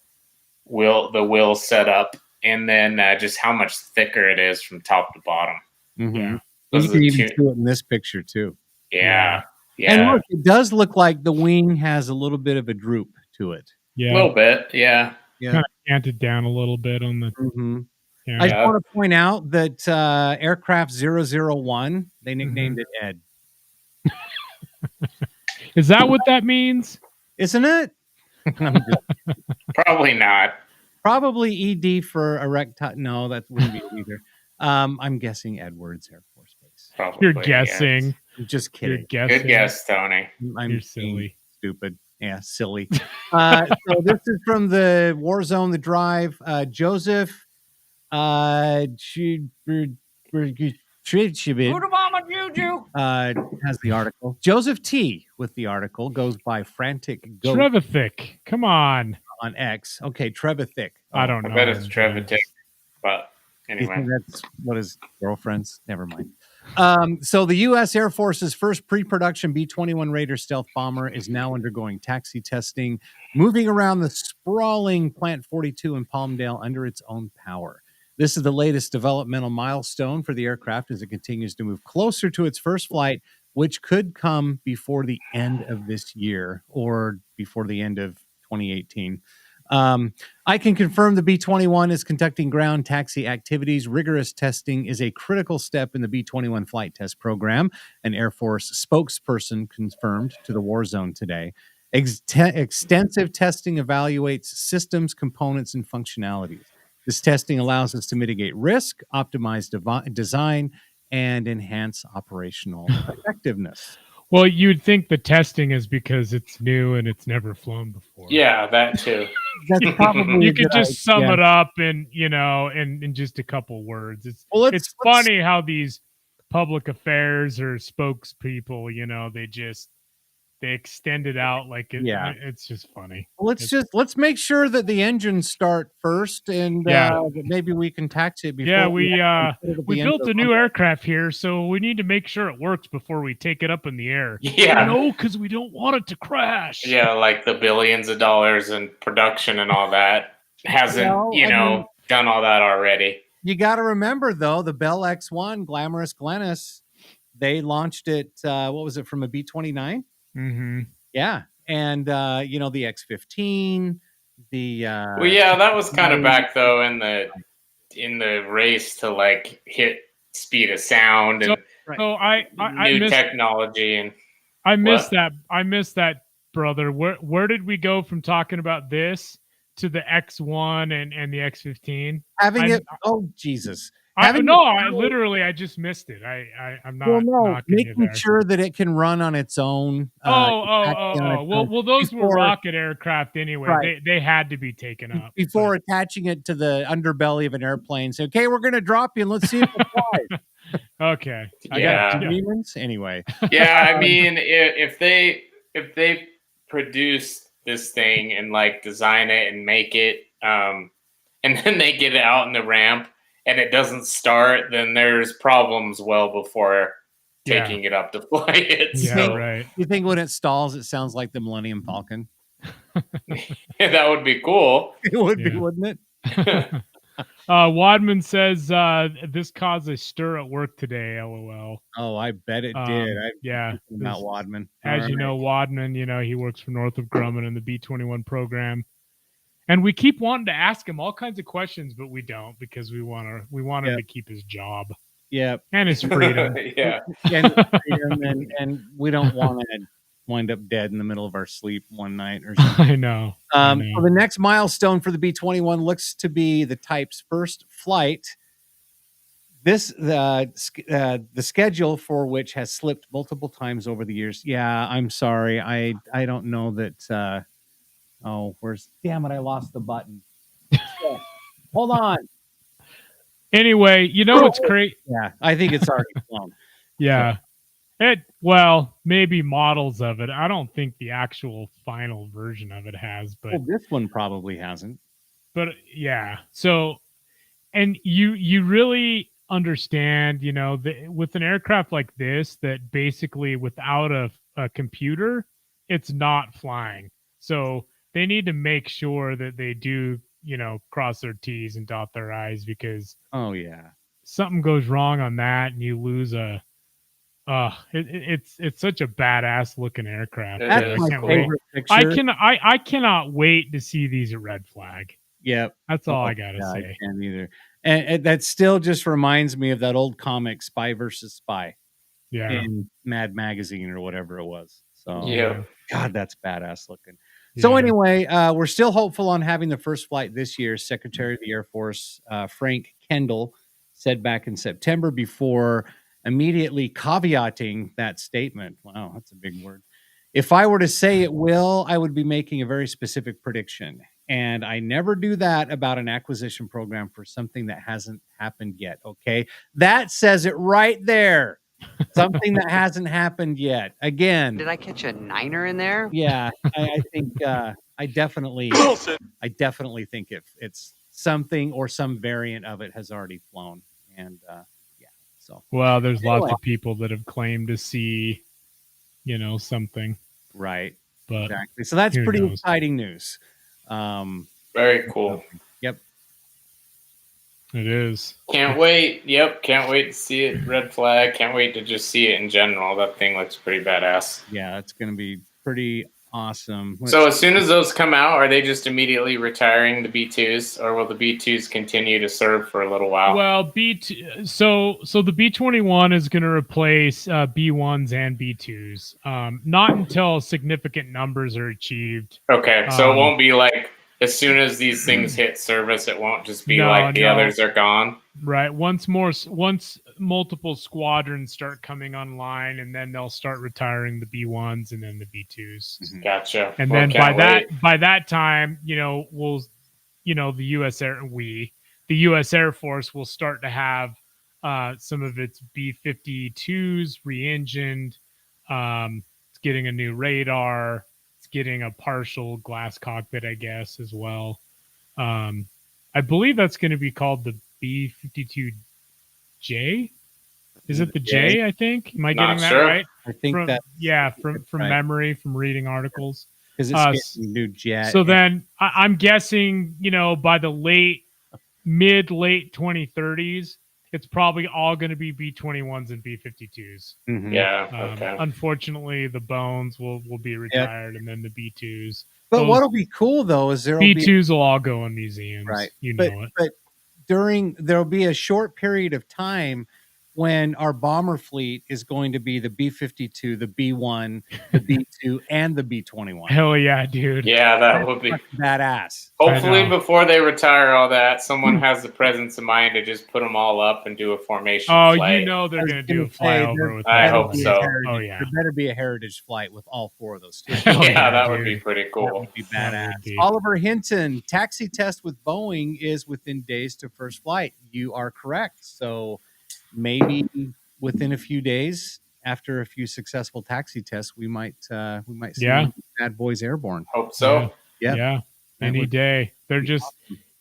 wheel setup, and then just how much thicker it is from top to bottom. Yeah. You Those can are even two- see it in this picture too. Yeah. And look, it does look like the wing has a little bit of a droop to it. Yeah. A little bit. Yeah. Kind of canted down a little bit on the. Mm-hmm. Yeah. I just want to point out that aircraft 001, they nicknamed it Ed. Is that what that means? Isn't it? Probably not. Probably ED for erectile. No, that wouldn't be it either. I'm guessing Edwards Air Force Base. Probably. You're guessing. Yes. I'm just kidding. You're guessing. Good guess, Tony. You're silly. Stupid. Yeah, silly. So this is from the War Zone, the drive. Joseph has the article. Joseph T with the article goes by Frantic Goat Trevithick. Come on X. Okay, Trevithick. I don't know. I bet it's Trevithick, but You anyway. think that's what his girlfriend's? Never mind. So the U.S. Air Force's first pre-production B-21 Raider stealth bomber is now undergoing taxi testing, moving around the sprawling Plant 42 in Palmdale under its own power. This is the latest developmental milestone for the aircraft as it continues to move closer to its first flight, which could come before the end of this year or before the end of 2018. I can confirm the B-21 is conducting ground taxi activities. Rigorous testing is a critical step in the B-21 flight test program, an Air Force spokesperson confirmed to the War Zone today. Extensive testing evaluates systems, components, and functionalities. This testing allows us to mitigate risk, optimize design, and enhance operational effectiveness. Well, you'd think the testing is because it's new and it's never flown before. Yeah, that too. That's probably you could just sum it up in just a couple words. It's funny how these public affairs or spokespeople, they extend it out like it. Yeah. It's just funny. Let's make sure that the engines start first, and that maybe we can taxi it before. Yeah, we built a new aircraft here, so we need to make sure it works before we take it up in the air. Yeah, no, because we don't want it to crash. Yeah, like the billions of dollars in production and all that hasn't, done all that already. You got to remember though, the Bell X-1, Glamorous Glennis, they launched it. What was it, from a B-29? Mm-hmm. Yeah, and the X-15, that was kind of back though in the race to like hit speed of sound and new technology, and I missed that. I missed that, brother. Where did we go from talking about this to the X1 and the X15? Jesus. I just missed it. I'm not making sure that it can run on its own. Well, those were rocket aircraft anyway. Right. They had to be taken up before attaching it to the underbelly of an airplane. So, okay, we're going to drop you and let's see if it flies. Okay. I got demons anyway. Yeah, I mean, if they produce this thing and like design it and make it, and then they get it out in the ramp, and it doesn't start, then there's problems well before taking it up to fly it. Yeah, right. You think when it stalls, it sounds like the Millennium Falcon? That would be cool. It would be, wouldn't it? Wadman says this caused a stir at work today. LOL. Oh, I bet it did. Not Wadman. As you know, Wadman, he works for Northrop Grumman in the B-21 program. And we keep wanting to ask him all kinds of questions, but we don't, because we want him to keep his job. Yeah. And his freedom. Yeah. And we don't want to wind up dead in the middle of our sleep one night or something. I know. So the next milestone for the B-21 looks to be the type's first flight. The schedule for which has slipped multiple times over the years. Yeah, I'm sorry. I don't know that. Damn it, I lost the button. Hold on. Anyway, what's great? Yeah, I think it's already flown. Yeah. Maybe models of it. I don't think the actual final version of it has, but this one probably hasn't. But yeah. So, and you really understand, with an aircraft like this, that basically without a computer, it's not flying. So they need to make sure that they do, cross their T's and dot their I's, because something goes wrong on that and you lose a it's such a badass looking aircraft. It That's is. my can't wait. favorite picture. I cannot wait to see these at Red Flag. Yep. That's all I gotta I say. can't either. And that still just reminds me of that old comic, Spy versus Spy, Yeah. in Mad Magazine or whatever it was. So, Yeah. God, that's badass looking. So Yeah. anyway, we're still hopeful on having the first flight this year. Secretary of the Air Force, Frank Kendall, said back in September before immediately caveating that statement. Wow, that's a big word. If I were to say it will, I would be making a very specific prediction. And I never do that about an acquisition program for something that hasn't happened yet. Okay. That says it right there. Something that hasn't happened yet. Again. Did I catch a niner in there? Yeah, I think I definitely think it's something or some variant of it has already flown. And yeah. So Well, there's lots of people that have claimed to see, something. right. But Exactly. So that's who pretty knows? exciting news. Very cool. Yep. It is. Can't wait. Yep. Can't wait to see it. Red Flag. Can't wait to just see it in general. That thing looks pretty badass. Yeah, that's going to be pretty awesome. So as soon as those come out, are they just immediately retiring the B2s, or will the B2s continue to serve for a little while? Well, B2. So the B-21 is going to replace B-1s and B-2s. Not until significant numbers are achieved. Okay, so it won't be like as soon as these things hit service, it won't just be like the others are gone. Right. Once multiple squadrons start coming online, and then they'll start retiring the B-1s and then the B-2s. Gotcha. And Well, then can't by that time, we'll, the U.S. Air Force will start to have some of its B-52s re-engined. It's getting a new radar. It's getting a partial glass cockpit, I guess, as well. I believe that's going to be called the B-52J. Is it the J? I think. Am I getting that right? I think from right. memory, from reading articles. Because it's getting a new jet. So then I'm guessing, by the late 2030s, it's probably all going to be B-21s and B-52s. Mhm. Yeah. Okay. Unfortunately, the bones will be retired, and then the B-2s. But what'll be cool though is there'll B-2s will all go in museums. Right. Know it. But there'll be a short period of time when our bomber fleet is going to be the B-52, the B-1, the B-2, and the B-21. Hell yeah, dude. Yeah, that would be badass. Hopefully, before they retire all that, someone has the presence of mind to just put them all up and do a formation flight. They're going to do a flyover with I hope so. Oh, yeah. There better be a heritage flight with all four of those. Yeah, that would be pretty cool. That would be badass. Oliver Hinton, taxi test with Boeing is within days to first flight. You are correct. So maybe within a few days, after a few successful taxi tests, we might see bad boys airborne. Hope so. Yeah. Any day. They're just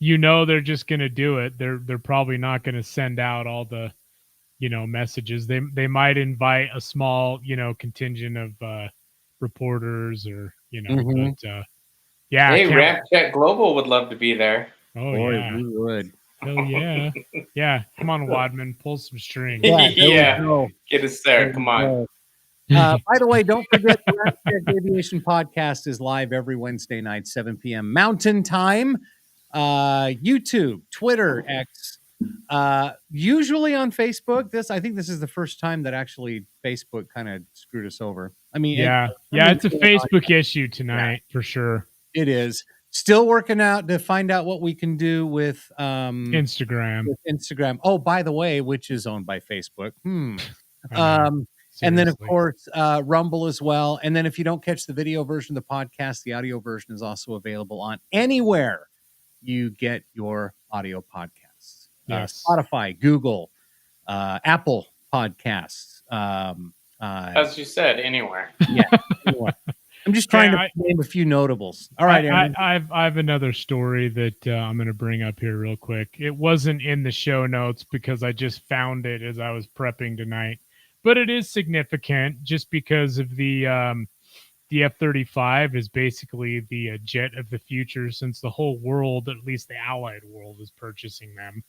they're just gonna do it. They're probably not gonna send out all the messages. They might invite a small contingent of reporters or but yeah. Hey, RampCheck Global would love to be there. Oh Boy, yeah, we would. hell yeah. Yeah, come on, Wadman, pull some strings. Yeah. Get us there. Come on. By the way, don't forget the RampCheck Aviation Podcast is live every Wednesday night, 7 p.m. Mountain Time. YouTube, Twitter, X, usually on Facebook. I think this is the first time that actually Facebook kind of screwed us over. I mean, it's a Facebook issue tonight for sure. It is. Still working out to find out what we can do with Instagram. Oh, by the way, which is owned by Facebook. And then, of course, Rumble as well. And then if you don't catch the video version of the podcast, the audio version is also available on anywhere you get your audio podcasts. Yes. Spotify, Google, Apple Podcasts. As you said, anywhere. Yeah, anywhere. I'm just trying to name a few notables. All right, Aaron. I have another story that I'm going to bring up here real quick. It wasn't in the show notes because I just found it as I was prepping tonight. But it is significant just because of the F-35 is basically the jet of the future since the whole world, at least the Allied world, is purchasing them.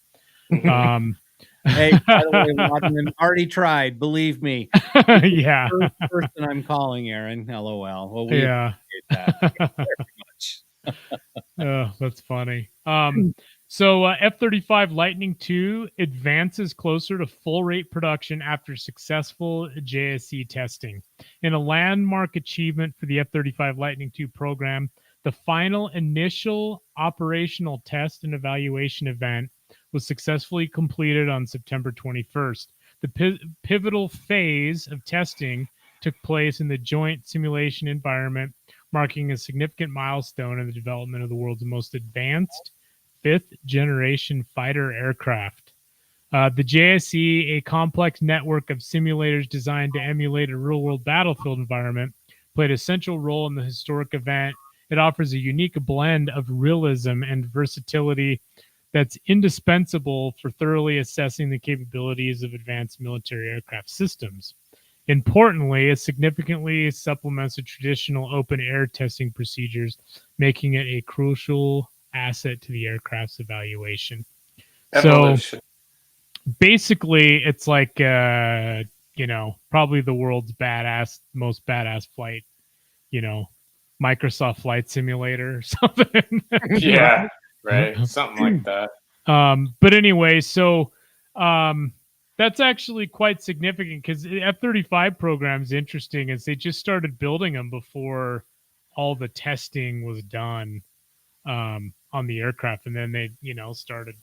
Hey, by the way, Wadman, already tried. Believe me. Yeah. First person I'm calling, Aaron. LOL. Well, we Yeah. appreciate that very much. Oh, that's funny. So F-35 Lightning II advances closer to full rate production after successful JSC testing. In a landmark achievement for the F-35 Lightning II program, the final initial operational test and evaluation event was successfully completed on September 21st. The pivotal phase of testing took place in the joint simulation environment, marking a significant milestone in the development of the world's most advanced fifth-generation fighter aircraft. The JSE, a complex network of simulators designed to emulate a real-world battlefield environment, played a central role in the historic event. It offers a unique blend of realism and versatility that's indispensable for thoroughly assessing the capabilities of advanced military aircraft systems. Importantly, it significantly supplements the traditional open-air testing procedures, making it a crucial asset to the aircraft's evaluation. Evolution. So basically, it's like, probably the world's most badass flight, Microsoft Flight Simulator or something. Yeah, right. Something like that. But anyway, so that's actually quite significant because the F-35 program is interesting as they just started building them before all the testing was done on the aircraft. And then they, started,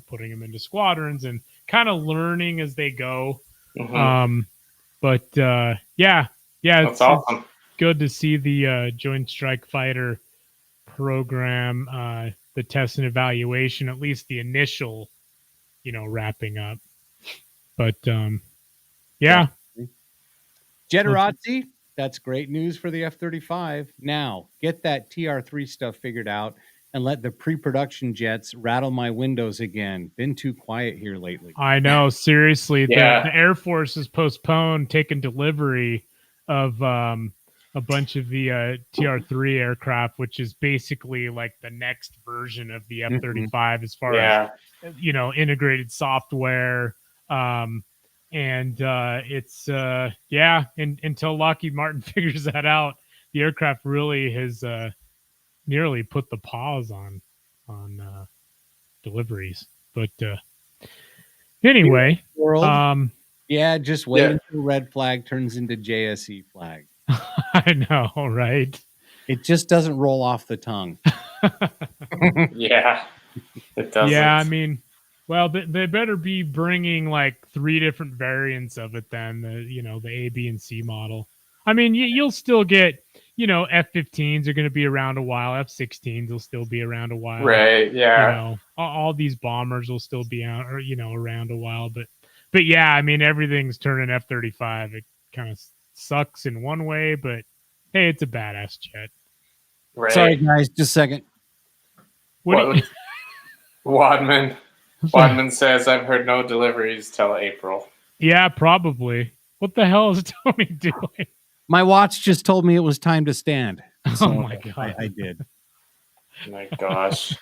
putting them into squadrons and kind of learning as they go. Mm-hmm. Yeah, That's awesome. It's good to see the Joint Strike Fighter program, the test and evaluation, at least the initial, wrapping up. But yeah. Generazzi, that's great news for the F-35. Now, get that TR-3 stuff figured out and let the pre-production jets rattle my windows again. Been too quiet here lately. I know, seriously. Yeah. The Air Force has postponed taking delivery of a bunch of the TR-3 aircraft, which is basically like the next version of the F-35 as far as, integrated software. It's until Lockheed Martin figures that out, the aircraft really has nearly put the pause on deliveries. But anyway, just wait until red flag turns into JSE flag. I know, right? It just doesn't roll off the tongue. Yeah, it doesn't. Yeah, I mean, well, they better be bringing like 3 different variants of it then, the A, B, and C model. I mean, you'll still get, F-15s are going to be around a while. F-16s will still be around a while. Right, yeah. All these bombers will still be out, or, around a while. But yeah, I mean, everything's turning F-35. It kind of sucks in one way, but hey, it's a badass jet. Right. Sorry, guys, just a second. Wadman says, I've heard no deliveries till April. Yeah, probably. What the hell is Tony doing? My watch just told me it was time to stand. So oh, my God. I did. My gosh.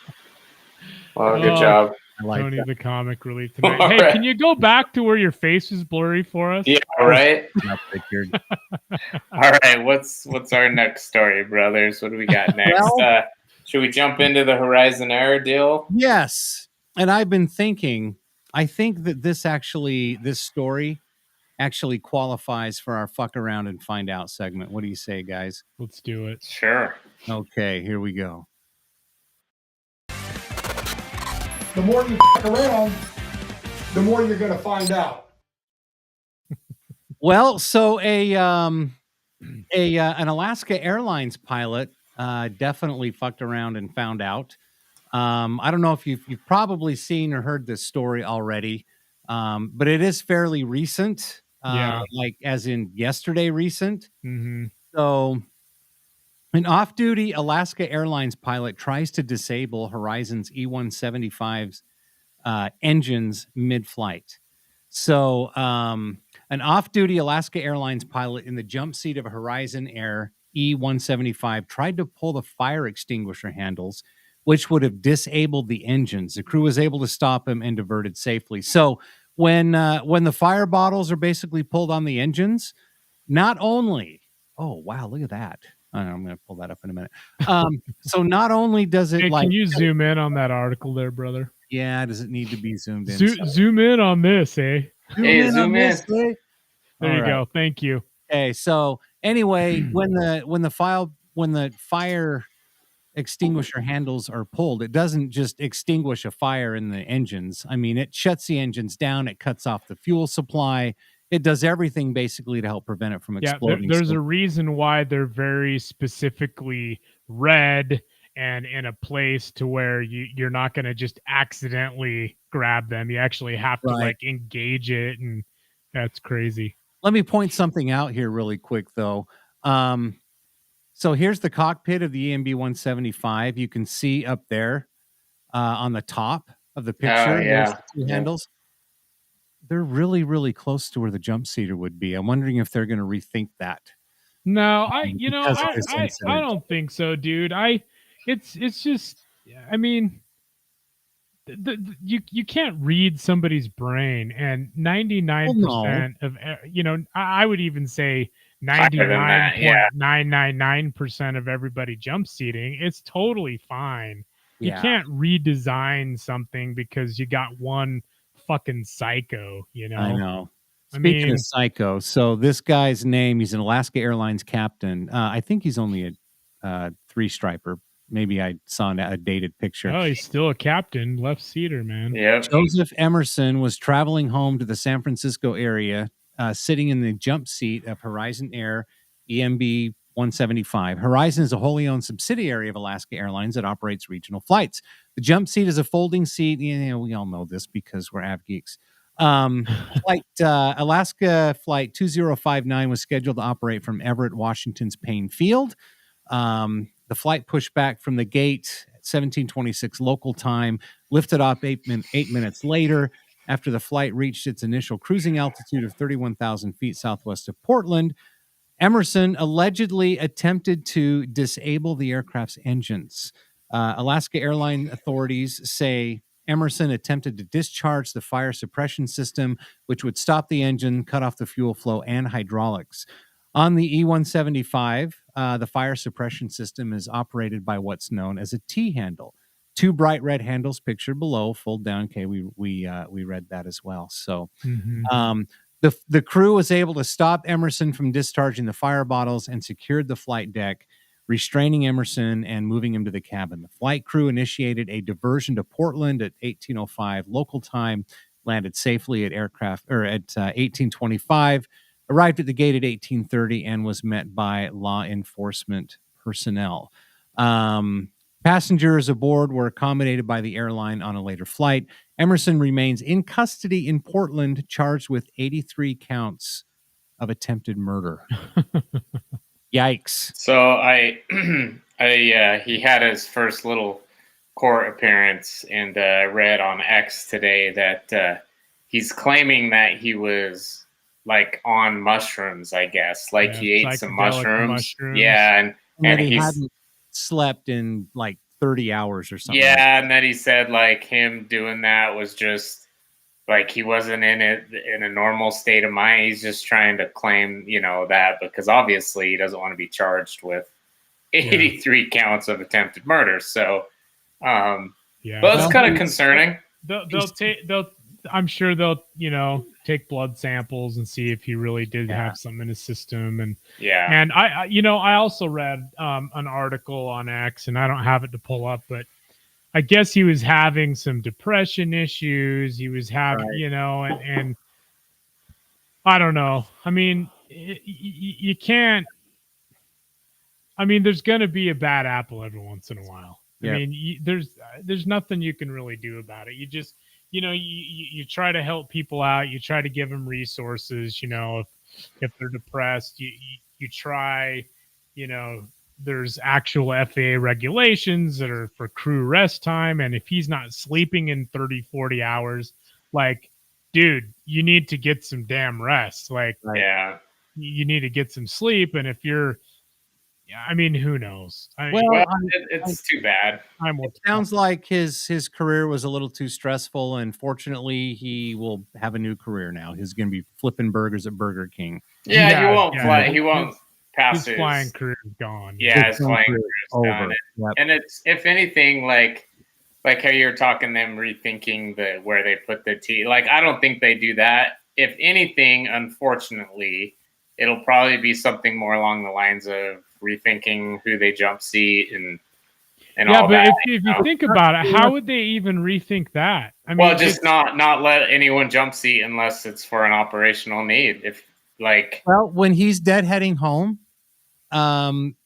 Well, good job. Tony the comic relief tonight. Hey, right. Can you go back to where your face is blurry for us? Yeah, right. All right, what's our next story, brothers? What do we got next? Should we jump into the Horizon Air deal? Yes. And I've been thinking, I think that this story actually qualifies for our fuck around and find out segment. What do you say, guys? Let's do it. Sure. Okay, here we go. The more you fuck around, the more you're going to find out. Well, so an Alaska Airlines pilot definitely fucked around and found out. I don't know if you've probably seen or heard this story already, but it is fairly recent, like as in yesterday recent. Mm-hmm. So an off-duty Alaska Airlines pilot tries to disable Horizon's E-175's engines mid-flight. So an off-duty Alaska Airlines pilot in the jump seat of a Horizon Air E-175 tried to pull the fire extinguisher handles which would have disabled the engines. The crew was able to stop him and diverted safely. So when the fire bottles are basically pulled on the engines, not only, oh wow, look at that. I'm going to pull that up in a minute. So not only does it can you zoom in on that article there, brother? Yeah, does it need to be zoomed in? Zoom in on this, eh? Zoom in. There you go. Thank you. Okay, so anyway, when the fire extinguisher handles are pulled, it doesn't just extinguish a fire in the engines. I mean, it shuts the engines down, it cuts off the fuel supply. It does everything basically to help prevent it from exploding. There's a reason why they're very specifically red and in a place to where you're not going to just accidentally grab them. You actually have to like engage it, and that's crazy. Let me point something out here really quick, though. So here's the cockpit of the EMB 175. You can see up there on the top of the picture, there's the two handles. They're really, really close to where the jump seater would be. I'm wondering if they're going to rethink that. No, I don't think so, dude. It's just, I mean, you can't read somebody's brain, and 99% of, I would even say 99.999% of everybody jump seating. It's totally fine. You can't redesign something because you got one fucking psycho, I know. Speaking of psycho, so this guy's name, he's an Alaska Airlines captain. I think he's only a three-striper. Maybe I saw a dated picture. Oh, he's still a captain, left seater, man. Yeah. Joseph Emerson was traveling home to the San Francisco area, sitting in the jump seat of Horizon Air EMB 175. Horizon is a wholly owned subsidiary of Alaska Airlines that operates regional flights. The jump seat is a folding seat. We all know this because we're av geeks. Alaska Flight 2059 was scheduled to operate from Everett, Washington's Payne Field. The flight pushed back from the gate at 1726 local time, lifted off 8 minutes later after the flight reached its initial cruising altitude of 31,000 feet southwest of Portland. Emerson allegedly attempted to disable the aircraft's engines. Alaska Airlines authorities say Emerson attempted to discharge the fire suppression system, which would stop the engine, cut off the fuel flow, and hydraulics. On the E-175, the fire suppression system is operated by what's known as a T-handle. Two bright red handles pictured below, fold down. Okay, we read that as well. So the crew was able to stop Emerson from discharging the fire bottles and secured the flight deck, restraining Emerson and moving him to the cabin. The flight crew initiated a diversion to Portland at 18:05 local time, landed safely at 18:25. Arrived at the gate at 18:30 and was met by law enforcement personnel. Passengers aboard were accommodated by the airline on a later flight. Emerson remains in custody in Portland, charged with 83 counts of attempted murder. Yikes. So he had his first little court appearance, and I read on X today that he's claiming that he was like on mushrooms, I guess. Like he ate some mushrooms. Yeah, and he hadn't slept in like 30 hours or something. Yeah, and then he said like him doing that was just like he wasn't in a normal state of mind. He's just trying to claim, that because obviously he doesn't want to be charged with 83 counts of attempted murder. So but it's kind of concerning. I'm sure they'll, take blood samples and see if he really did have some in his system. And I also read an article on X, and I don't have it to pull up, but I guess he was having some depression issues. He was having, and I don't know. I mean, you can't. I mean, there's going to be a bad apple every once in a while. Yep. I mean, there's nothing you can really do about it. You just you try to help people out. You try to give them resources. If they're depressed, you try. There's actual FAA regulations that are for crew rest time, and if he's not sleeping in 30, 40 hours, like, dude, you need to get some damn rest. Like, you need to get some sleep. And if you're Yeah, I mean, who knows? It's too bad. It sounds like his career was a little too stressful, and fortunately, he will have a new career now. He's going to be flipping burgers at Burger King. Yeah, he won't fly. He won't pass his flying career is gone. Yeah, his flying career is done. Yep. And it's, if anything, like how you're talking them rethinking where they put the T. Like, I don't think they do that. If anything, unfortunately, it'll probably be something more along the lines of rethinking who they jump seat and all that. Yeah, but if you think about it, how would they even rethink that? I mean, just not let anyone jump seat unless it's for an operational need. If when he's deadheading home, from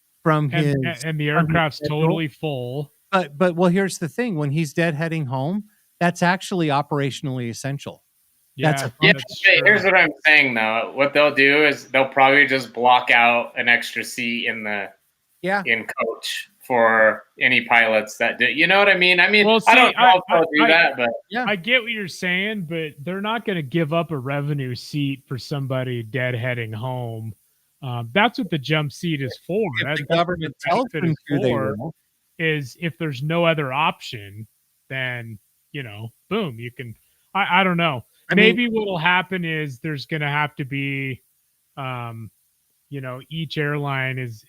his and the aircraft's totally full. But here's the thing: when he's deadheading home, that's actually operationally essential. Yeah, here's what I'm saying though. What they'll do is they'll probably just block out an extra seat in coach for any pilots that do. You know what I mean? I mean, I don't know if they'll do that, but I get what you're saying, but they're not going to give up a revenue seat for somebody deadheading home. That's what the jump seat is for. If the government tells them to, is if there's no other option, then boom, you can. I don't know. Maybe what will happen is there's going to have to be, each airline is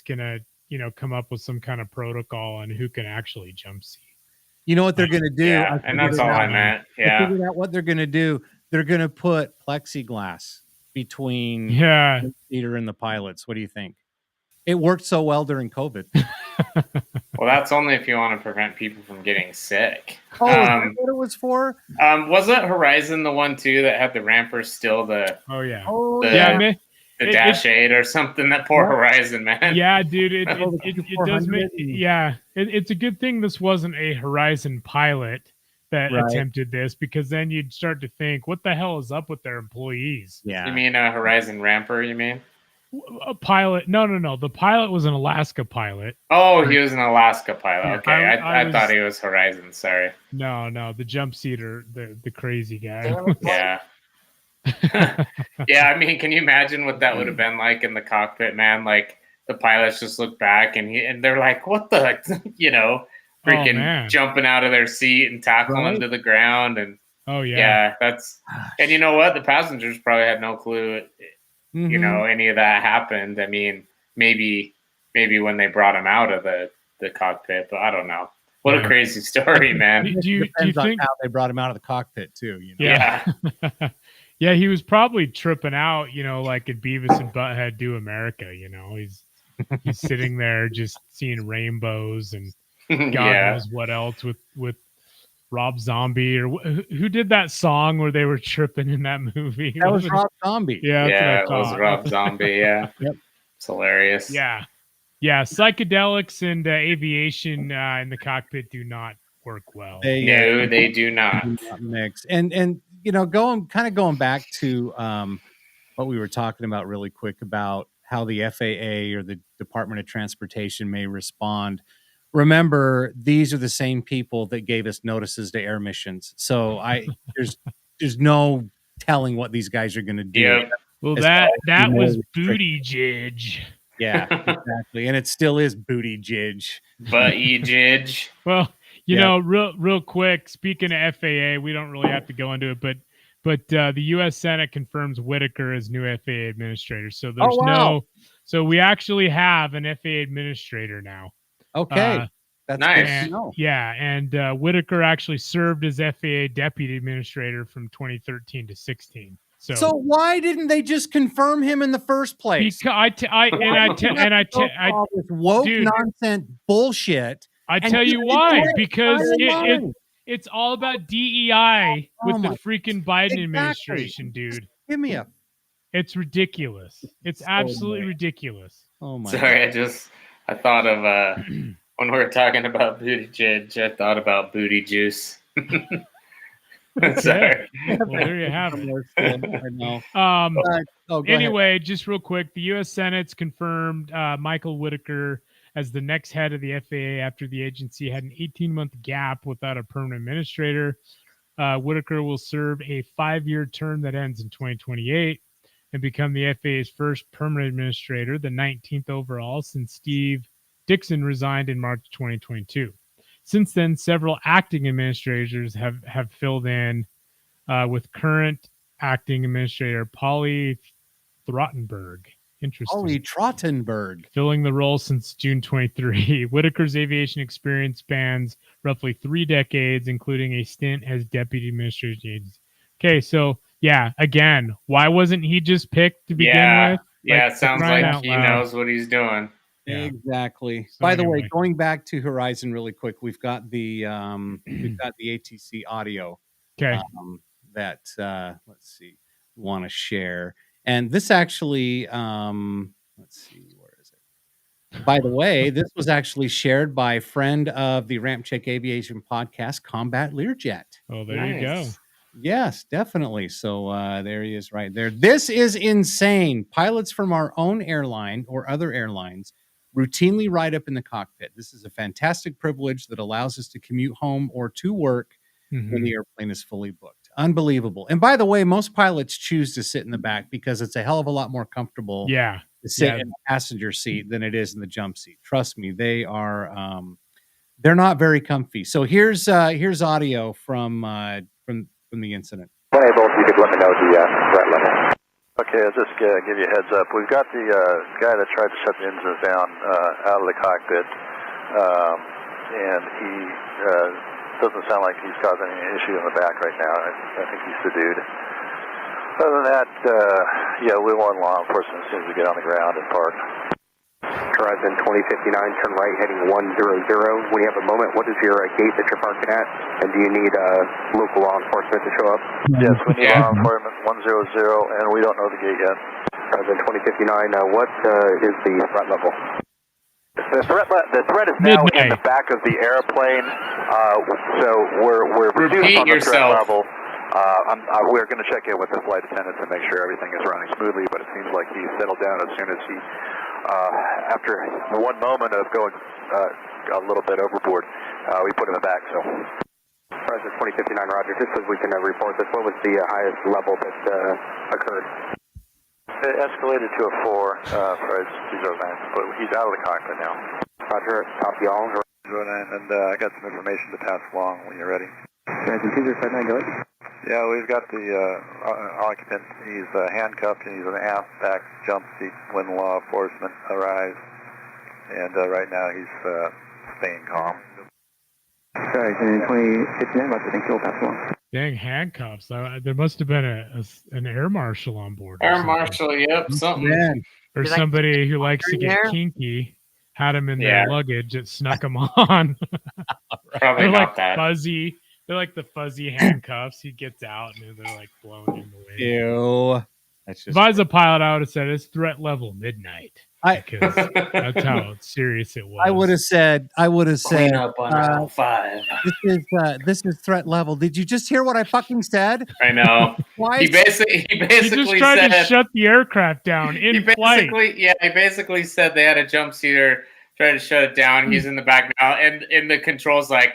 going to come up with some kind of protocol on who can actually jump seat. You know what they're going to do? Yeah, and that's all I meant. Yeah. I figured out what they're going to do. They're going to put plexiglass between the leader and the pilots. What do you think? It worked so well during COVID. Well, that's only if you want to prevent people from getting sick. Oh, is that what it was for? Wasn't Horizon the one too that had the rampers still the Dash 8 or something? That poor Horizon, man. Yeah, dude, it does make it's a good thing this wasn't a Horizon pilot that attempted this, because then you'd start to think, what the hell is up with their employees? Yeah, you mean a Horizon ramper? You mean a pilot? No. The pilot was an Alaska pilot. Oh, he was an Alaska pilot. Okay, I thought he was Horizon. Sorry. No, the jump seater, the crazy guy. Yeah. Yeah, I mean, can you imagine what that would have been like in the cockpit, man? Like, the pilots just look back and they're like, what the, freaking jumping out of their seat and tackling to the ground. And that's, and you know what? The passengers probably had no clue, any of that happened. I mean, maybe when they brought him out of the cockpit, but I don't know. What a crazy story, man. Do you think how they brought him out of the cockpit too? Yeah. Yeah, he was probably tripping out, like in Beavis and Butthead Do America. He's sitting there just seeing rainbows and God knows what else with Rob Zombie, or who did that song where they were tripping in that movie? That was Rob Zombie. Yeah, it was Rob Zombie. Yeah, yep. It's hilarious. Yeah. Psychedelics and aviation in the cockpit do not work well. They do not mix. And going back to what we were talking about really quick about how the FAA or the Department of Transportation may respond. Remember, these are the same people that gave us notices to air missions. So there's no telling what these guys are going to do. Yeah. Well, that was booty jidge. Yeah, exactly. And it still is booty jidge. Butty jidge. Well, real quick, speaking of FAA, we don't really have to go into it, but the U.S. Senate confirms Whitaker as new FAA administrator. So there's so we actually have an FAA administrator now. Okay. That's nice. And Whitaker actually served as FAA deputy administrator from 2013 to 16. So why didn't they just confirm him in the first place? Because woke nonsense bullshit. I tell you why. Because it's all about DEI with the freaking Biden administration, dude. Give me a. It's ridiculous. It's absolutely ridiculous. Oh my. Sorry, I thought of when we were talking about booty jidge, I thought about booty juice. Sorry. Well, there you have it. I know. Anyway, just real quick, the U.S. Senate's confirmed Michael Whitaker as the next head of the FAA after the agency had an 18-month gap without a permanent administrator. Whitaker will serve a 5-year term that ends in 2028. and become the FAA's first permanent administrator, the 19th overall since Steve Dixon resigned in March 2022. Since then, several acting administrators have filled in, with current acting administrator Polly Trottenberg. Interesting. Polly Trottenberg. Filling the role since June 23. Whitaker's aviation experience spans roughly 3 decades, including a stint as deputy administrator agency. Okay, so yeah, again, why wasn't he just picked to begin with? Yeah, it sounds like he knows what he's doing. Yeah. Exactly. So By the way, going back to Horizon really quick, we've got the ATC audio. Okay. That let's see, want to share. And this actually, let's see, where is it? By the way, this was actually shared by a friend of the RampCheck Aviation Podcast, Combat Learjet. Oh, there you go. Yes, definitely. So there he is right there. This is insane. Pilots from our own airline or other airlines routinely ride up in the cockpit. This is a fantastic privilege that allows us to commute home or to work when the airplane is fully booked. Unbelievable. And by the way, most pilots choose to sit in the back because it's a hell of a lot more comfortable to sit in the passenger seat than it is in the jump seat. Trust me, they are they're not very comfy. So here's audio from the incident. Hey, both of you could let me know the threat level. Okay, I'll just give you a heads up. We've got the guy that tried to shut the engines down out of the cockpit, and he doesn't sound like he's causing any issue in the back right now. I think he's subdued. Other than that, we want law enforcement as soon as we get on the ground and park. Horizon 2059, turn right, heading 100. When you have a moment, what is your gate that you're parking at? And do you need local law enforcement to show up? Yes, we need law enforcement 100, and we don't know the gate yet. Horizon 2059, what is the threat level? The threat is now in the back of the airplane, so we're reduced on the threat level. We're going to check in with the flight attendant to make sure everything is running smoothly, but it seems like he settled down as soon as he, after one moment of going a little bit overboard, we put him back. So, Horizon 2059, Roger. Just as we can report this, what was the highest level that occurred? It escalated to a 4 for 209, but he's out of the cockpit now. Roger, copy all. 209, and I got some information to pass along when you're ready. Horizon 209, go ahead. Yeah, we've got the occupant. He's handcuffed and he's in an aft back jump seat when law enforcement arrives. And right now he's staying calm. Horizon 2059, Roger, thank you, pass along. Dang, handcuffs. There must have been an air marshal on board. Air marshal, yep, something. Or somebody who likes to get kinky had them in their luggage that snuck them on. Probably they're not like that. Fuzzy. They're like the fuzzy handcuffs. He gets out and they're like blowing him away. Ew. That's just if I was a pilot, I would have said it's threat level midnight. Because that's how serious it was. I would have said, Clean up on aisle 5. This is threat level. Did you just hear what I fucking said? I know. He basically he just tried said, to shut the aircraft down in flight. He basically said they had a jump seater, tried to shut it down. He's in the back now, and the control's like,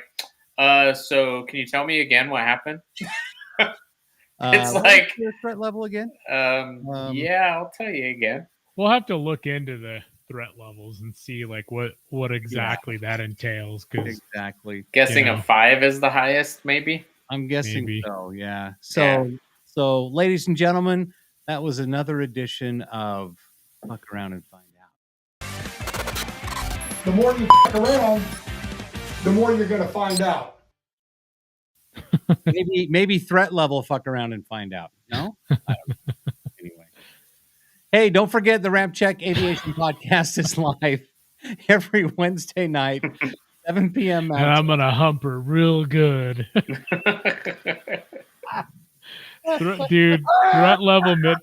so can you tell me again what happened? It's like your threat level again. Yeah, I'll tell you again. We'll have to look into the threat levels and see like what exactly that entails. Exactly. Guessing a 5 is the highest, maybe. I'm guessing so. Yeah. So, ladies and gentlemen, that was another edition of Fuck Around and Find Out. The more you fuck around, the more you're going to find out. maybe threat level. Fuck around and find out. No. I don't know. Anyway. Hey, don't forget the RampCheck Aviation Podcast is live every Wednesday night, 7 p.m. And I'm going to hump her real good. Dude, threat level mid.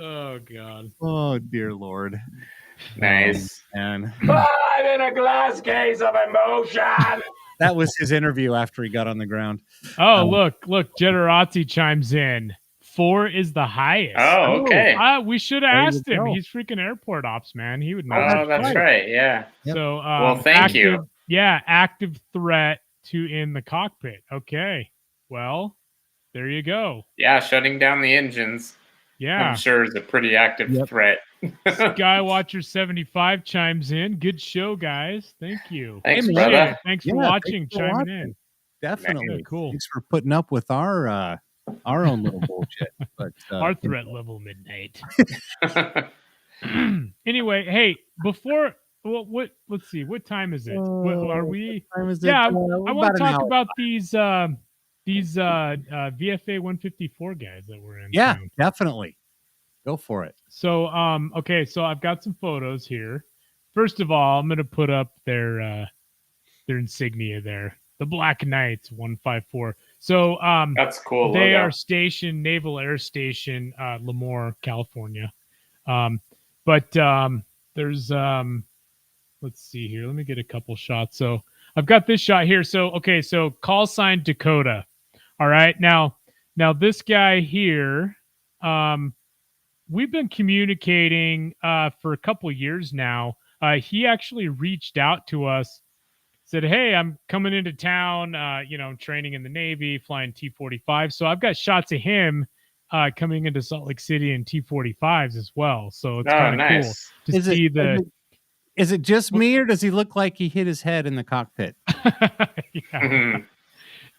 Oh, God. Oh, dear Lord. Nice. Man. I'm in a glass case of emotion. That was his interview after he got on the ground. Oh, look, Generazzi chimes in. 4 is the highest. Oh, okay. We should have asked him. He's freaking airport ops, man. He would know. Oh, that's right. Yeah. Yep. So, well, thank you. Yeah, active threat to in the cockpit. Okay. Well, There you go. Yeah, shutting down the engines. Yeah. I'm sure is a pretty active threat. Skywatcher 75 chimes in. Good show, guys. Thank you. Thanks, Appreciate brother. it. Thanks for watching, chiming in. Definitely. Yeah, cool. Thanks for putting up with our own little bullshit. But our threat level midnight. Anyway, hey, before let's see, what time is it? What are we? What time is yeah, it? I want to talk about these VFA-154 guys that were in town. Definitely. Go for it. So okay, so I've got some photos here. First of all, I'm gonna put up their insignia there. The Black Knights 154. So that's cool. They are stationed Naval Air Station, Lemoore, California. But there's let's see here. Let me get a couple shots. So I've got this shot here. So okay, so call sign Dakota. All right. Now this guy here, we've been communicating for a couple years now. He actually reached out to us, said, "Hey, I'm coming into town. I'm training in the Navy, flying T-45. So I've got shots of him coming into Salt Lake City in T-45s as well. So it's kind of cool to see the." Is it just me, or does he look like he hit his head in the cockpit? Yeah.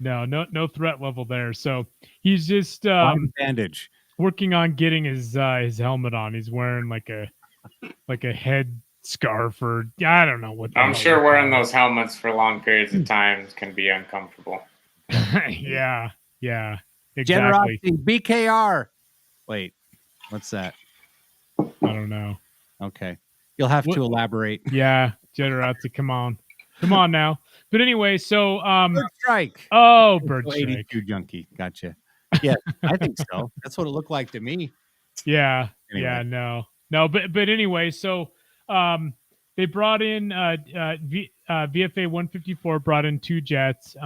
No threat level there. So he's just bandage, working on getting his helmet on. He's wearing like a head scarf, or I don't know what. I'm sure wearing those helmets for long periods of time can be uncomfortable. Yeah, exactly. Generosity, BKR. Wait, what's that? I don't know. Okay, you'll have to elaborate. Yeah, Generosity. Come on now. But anyway, so Bird Strike. Oh, Bird Strike. 82 junkie. Gotcha. Yeah, I think so. That's what it looked like to me. Yeah. Anyway. Yeah. No. But anyway, so they brought in VFA-154 brought in 2 jets.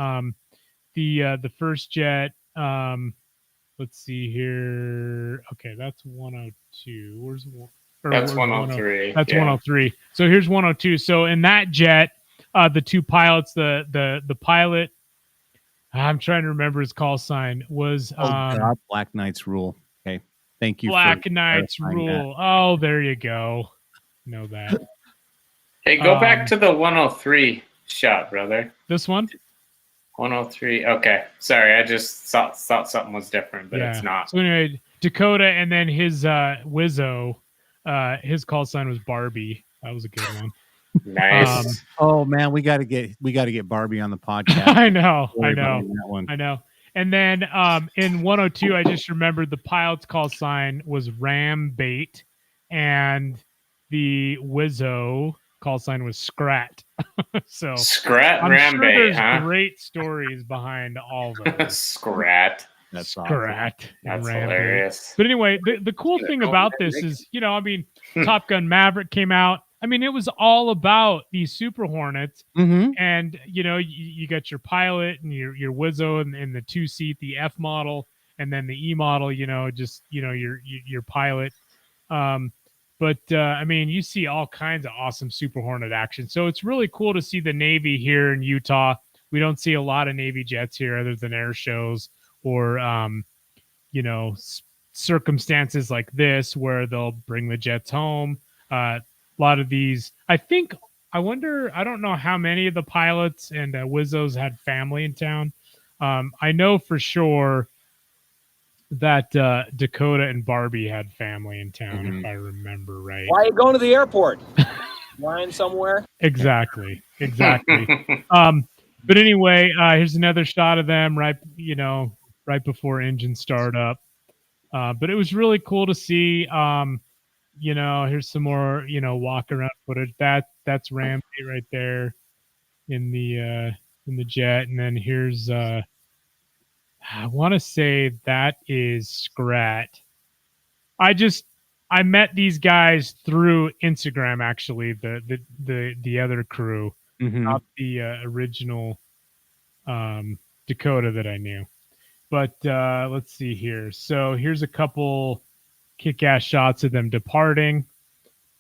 The first jet. Let's see here. Okay, that's 102. Where's one? That's 103. That's 103. So here's 102. So in that jet, the 2 pilots, the pilot, I'm trying to remember his call sign, was God, Black Knights rule. Okay, thank you. Black Knights rule. That. Oh, there you go. Know that. Hey, go back to the 103 shot, brother. This one? 103. Okay, sorry, I just thought something was different, but it's not. So anyway, Dakota, and then his Wizzo. His call sign was Barbie. That was a good one. Nice. Oh man, we got to get Barbie on the podcast. I know. And then in 102, I just remembered the pilot's call sign was Ram Bait, and the Wizzo call sign was Scrat. So Scrat, I'm Ram sure Bait, there's huh? great stories behind all those. Scrat. That's Scrat. Awesome. That's hilarious. But anyway, the cool thing about this is, Top Gun Maverick came out. I mean, it was all about these Super Hornets, and you got your pilot and your Wizzo and the 2-seat, the F model, and then the E model. Your pilot. But you see all kinds of awesome Super Hornet action. So it's really cool to see the Navy here in Utah. We don't see a lot of Navy jets here other than air shows or circumstances like this where they'll bring the jets home. A lot of these, I don't know how many of the pilots and Wizzos had family in town. I know for sure that Dakota and Barbie had family in town, if I remember right. Why are you going to the airport? Flying somewhere? Exactly. But anyway, here's another shot of them right before engine startup. But it was really cool to see. Here's some more, walk around footage. That's Ramsey right there in the jet, and then here's I want to say that is Scrat. I met these guys through Instagram, actually, the other crew, not the original Dakota that I knew. But let's see here. So here's a couple kick-ass shots of them departing.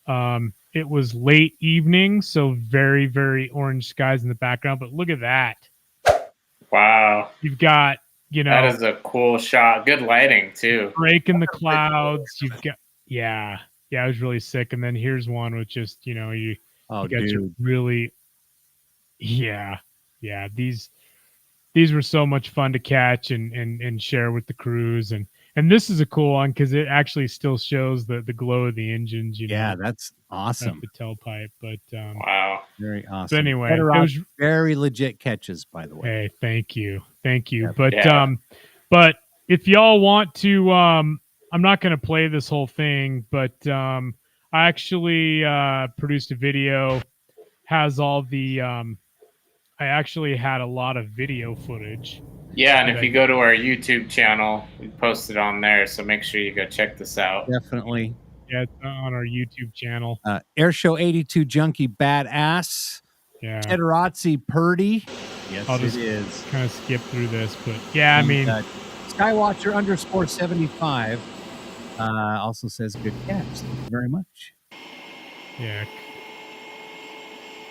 It was late evening, so very, very orange skies in the background. But look at that. Wow. You've got you know, that is a cool shot. Good lighting too. Breaking the clouds. You've got yeah, it was really sick. And then here's one with just you got your really yeah. These were so much fun to catch and share with the crews and this is a cool one because it actually still shows the glow of the engines. Yeah, that's awesome. The tailpipe, but wow, very awesome. So anyway, it was very legit catches, by the way. Hey, thank you. Yep. But if y'all want to, I'm not going to play this whole thing, but I actually produced a video. Has all the I actually had a lot of video footage. Yeah, and if you go to our YouTube channel, we posted on there, so make sure you go check this out. Definitely. Yeah, it's on our YouTube channel. Airshow 82 Junkie Badass. Yeah. Tedderazzi Purdy. Yes, I'll just it is. Kind of skip through this, but yeah, I mean, Skywatcher _75 also says good catch. Thank you very much. Yeah.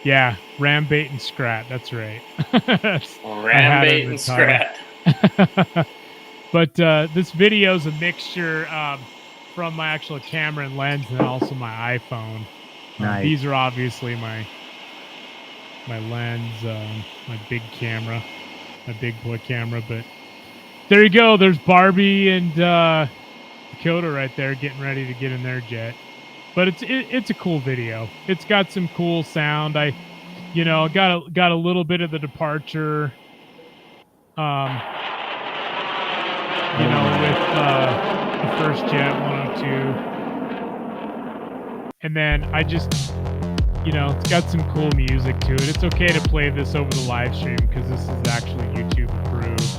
Yeah, ram bait and scrat. That's right. Ram bait and scrat. But this video is a mixture from my actual camera and lens, and also my iPhone. Nice. These are obviously my lens, my big camera, my big boy camera. But there you go. There's Barbie and Dakota right there getting ready to get in their jet. But it's a cool video. It's got some cool sound. I got a little bit of the departure. With the first jet 102. And then I just it's got some cool music to it. It's okay to play this over the live stream because this is actually YouTube approved.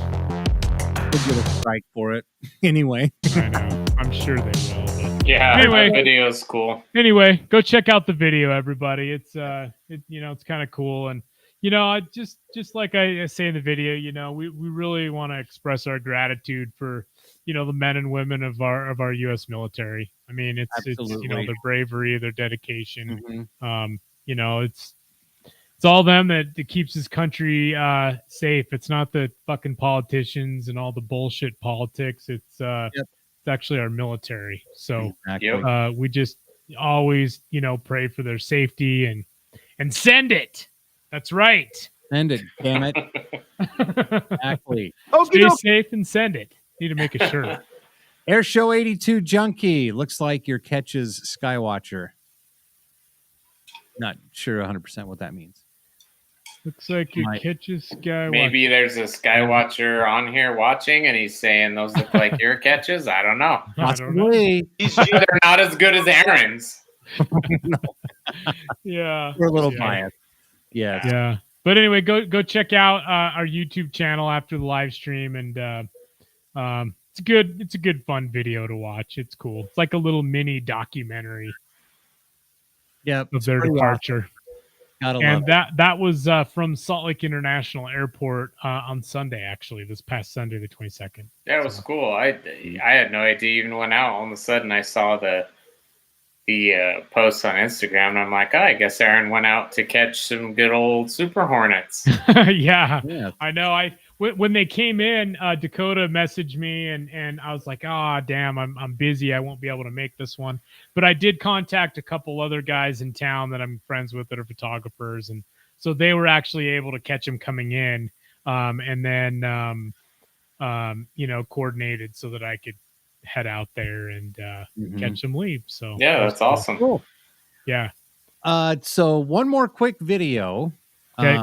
We'll get a strike for it anyway. I know. I'm sure they will. But yeah, anyway, the video is cool. Anyway, go check out the video, everybody. It's it's kind of cool, and just like I say in the video, we really want to express our gratitude for the men and women of our U.S. military. I mean, it's their bravery, their dedication. Mm-hmm. It's all them that keeps this country safe. It's not the fucking politicians and all the bullshit politics. It's it's actually our military. So we just always pray for their safety and send it. That's right. Send it, damn it. Exactly. Stay safe and send it. Need to make a shirt. Airshow 82 Junkie. Looks like your catches Skywatcher. Not sure 100% what that means. Looks like your catches Skywatcher. Maybe there's a Skywatcher on here watching, and he's saying those look like your catches. I don't know. Possibly. They're not as good as Aaron's. No. Yeah. We're a little biased. Yes. Yeah. But anyway, go check out our YouTube channel after the live stream, and it's a good fun video to watch. It's cool. It's like a little mini documentary. Yep. Of their departure. Awesome. And that was from Salt Lake International Airport on Sunday, actually, this past Sunday, the 22nd. That was cool. I had no idea it even went out. All of a sudden, I saw the post on Instagram, and I'm like, I guess Aaron went out to catch some good old Super Hornets. Yeah. I know. When they came in, Dakota messaged me, and I was like, damn, I'm busy. I won't be able to make this one. But I did contact a couple other guys in town that I'm friends with that are photographers, and so they were actually able to catch them coming in, and then coordinated so that I could head out there and catch them leave. So yeah, that's awesome. Cool. Yeah. So one more quick video. Okay.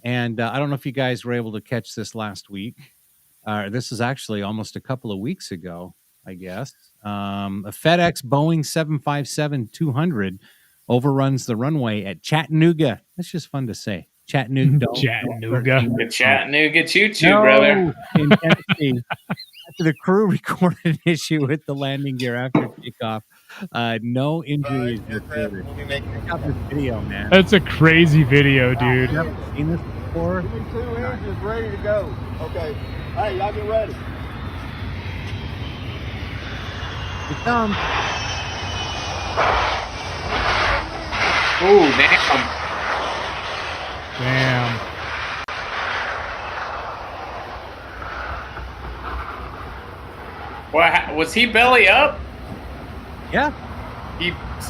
And I don't know if you guys were able to catch this last week. This is actually almost a couple of weeks ago, I guess. A FedEx Boeing 757-200 overruns the runway at Chattanooga. That's just fun to say. Chattanooga. The Chattanooga choo-choo, brother. In Tennessee. After the crew recorded an issue with the landing gear after takeoff, no injuries reported. Check out this video, man. That's a crazy video, dude. I've never seen this before. 2 engines ready to go. Okay. Hey, y'all get ready. Here it comes. Oh, damn. What was he belly up? Yeah.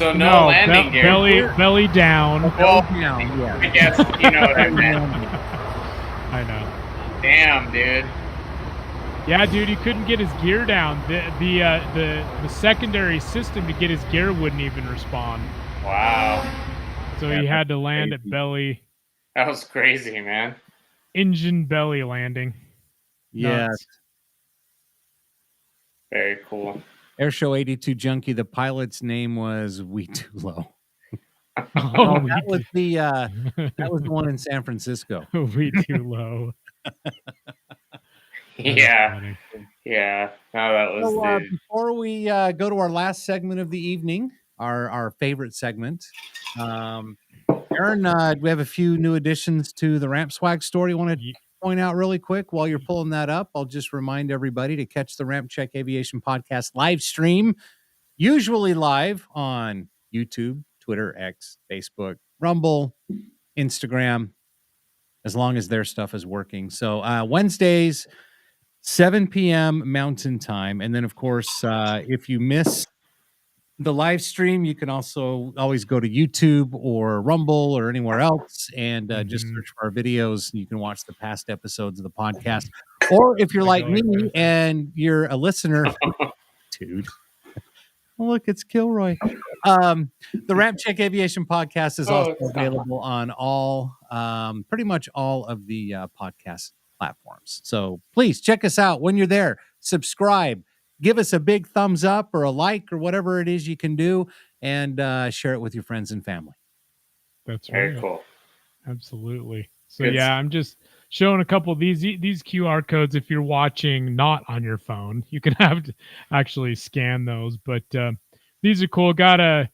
No landing gear. Belly down. Well, Yeah. I guess you know what I meant. I know. Damn, dude. Yeah, dude, he couldn't get his gear down. The secondary system to get his gear wouldn't even respond. Wow. So he had to land at belly. That was crazy, man. Engine belly landing. Yes. Nuts. Very cool. Airshow 82 Junkie, the pilot's name was We Too Low. That was the one in San Francisco. We Too Low. Yeah. Yeah. No, that was before we go to our last segment of the evening, our favorite segment, Aaron, we have a few new additions to the Ramp Swag store. You want to point out really quick while you're pulling that up? I'll just remind everybody to catch the RampCheck Aviation Podcast live stream, usually live on YouTube, Twitter, X, Facebook, Rumble, Instagram, as long as their stuff is working. So Wednesdays, 7 p.m. Mountain Time. And then, of course, if you miss the live stream, you can also always go to YouTube or Rumble or anywhere else and just search for our videos. You can watch the past episodes of the podcast. Or if you're like me and you're a listener, dude. Oh, look, it's Kilroy. The RampCheck Aviation Podcast is also available on pretty much all of the podcast platforms. So please check us out when you're there. Subscribe. Give us a big thumbs up or a like or whatever it is you can do, and share it with your friends and family. That's very right. cool. Absolutely. So I'm just showing a couple of these QR codes. If you're watching not on your phone, you can have to actually scan those. But these are cool. Got a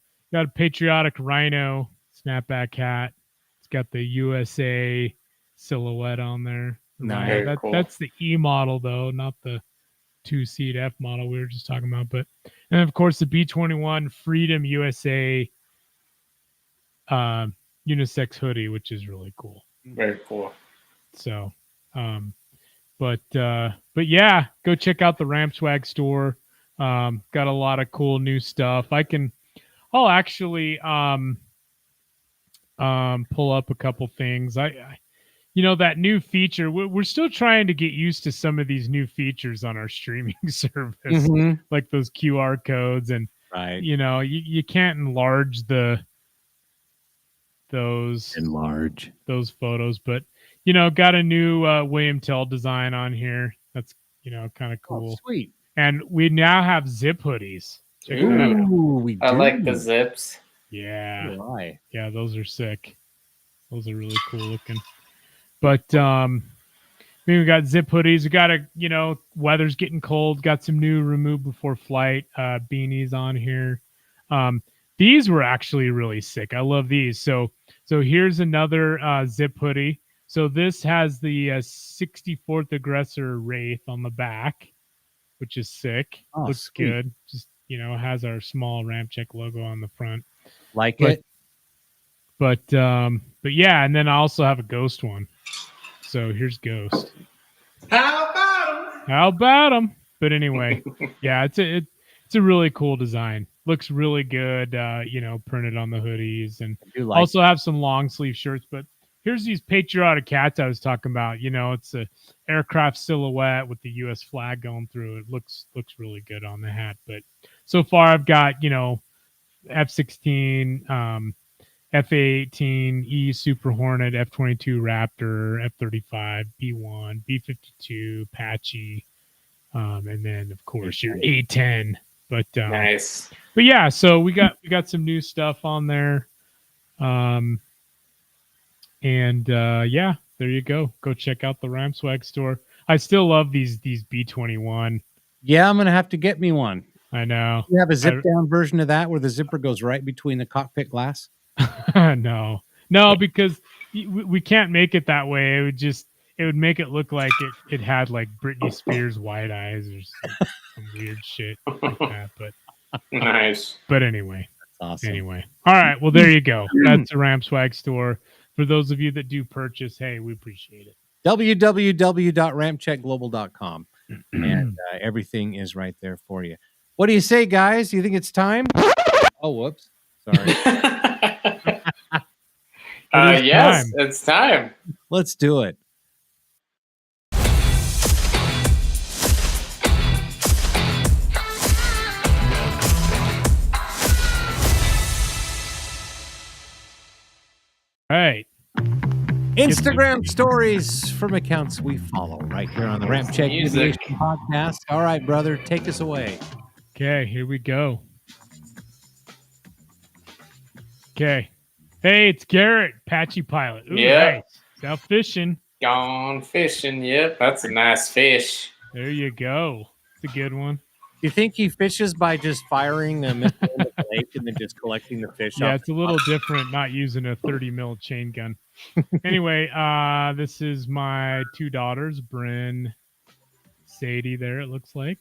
patriotic rhino snapback hat. It's got the USA silhouette on there. Nice. Cool. That's the E model though, not the 2-seat F model we were just talking about. But and of course the B-21 Freedom USA unisex hoodie, which is really cool. Very cool. So but yeah, go check out the Ramp Swag store. Got a lot of cool new stuff. I'll actually pull up a couple things. That new feature, we're still trying to get used to some of these new features on our streaming service, like those QR codes. And, you can't enlarge those photos, but, got a new William Tell design on here. That's, kind of cool. Oh, sweet. And we now have zip hoodies. I like the zips. Yeah. Right. Yeah, those are sick. Those are really cool looking. But we got zip hoodies. We got weather's getting cold. Got some new remove before flight beanies on here. These were actually really sick. I love these. So here's another zip hoodie. So this has the 64th Aggressor Wraith on the back, which is sick. Oh, looks sweet. good. Just has our small RampCheck logo on the front. It. But yeah, and then I also have a Ghost one. So here's Ghost. How about him? But anyway, yeah, it's a really cool design. Looks really good, printed on the hoodies, and also have some long sleeve shirts. But here's these patriotic hats I was talking about. It's a aircraft silhouette with the U.S. flag going through it. Looks really good on the hat. But so far, I've got F-16. F-18 Super Hornet, F-22 Raptor, F-35, B-1, B-52, Apache, and then of course your A-10. But nice. But yeah, so we got some new stuff on there, and yeah, there you go. Go check out the Ramp Swag store. I still love these B-21. Yeah, I'm gonna have to get me one. I know. You have a zip down version of that where the zipper goes right between the cockpit glass? No, because we can't make it that way. It would make it look like it had like Britney Spears wide eyes or some weird shit like that. But nice. But anyway, that's awesome. Anyway, all right. Well, there you go. That's the Ramp Swag store. For those of you that do purchase, hey, we appreciate it. www.rampcheckglobal.com. and everything is right there for you. What do you say, guys? Do you think it's time? Oh, whoops. Sorry. Yes, it's time. Let's do it. All right. Instagram stories from accounts we follow right here on the RampCheck Aviation Podcast. All right, brother, take us away. Okay, here we go. Okay. Hey, it's Garrett, Apache pilot. Ooh, Yeah. nice. It's out fishing. Gone fishing. Yep, that's a nice fish. There you go. It's a good one. Do you think he fishes by just firing a missile into the lake and then just collecting the fish? Yeah, off it's a little different not using a 30 mil chain gun. Anyway, this is my two daughters, Bryn, Sadie there, it looks like.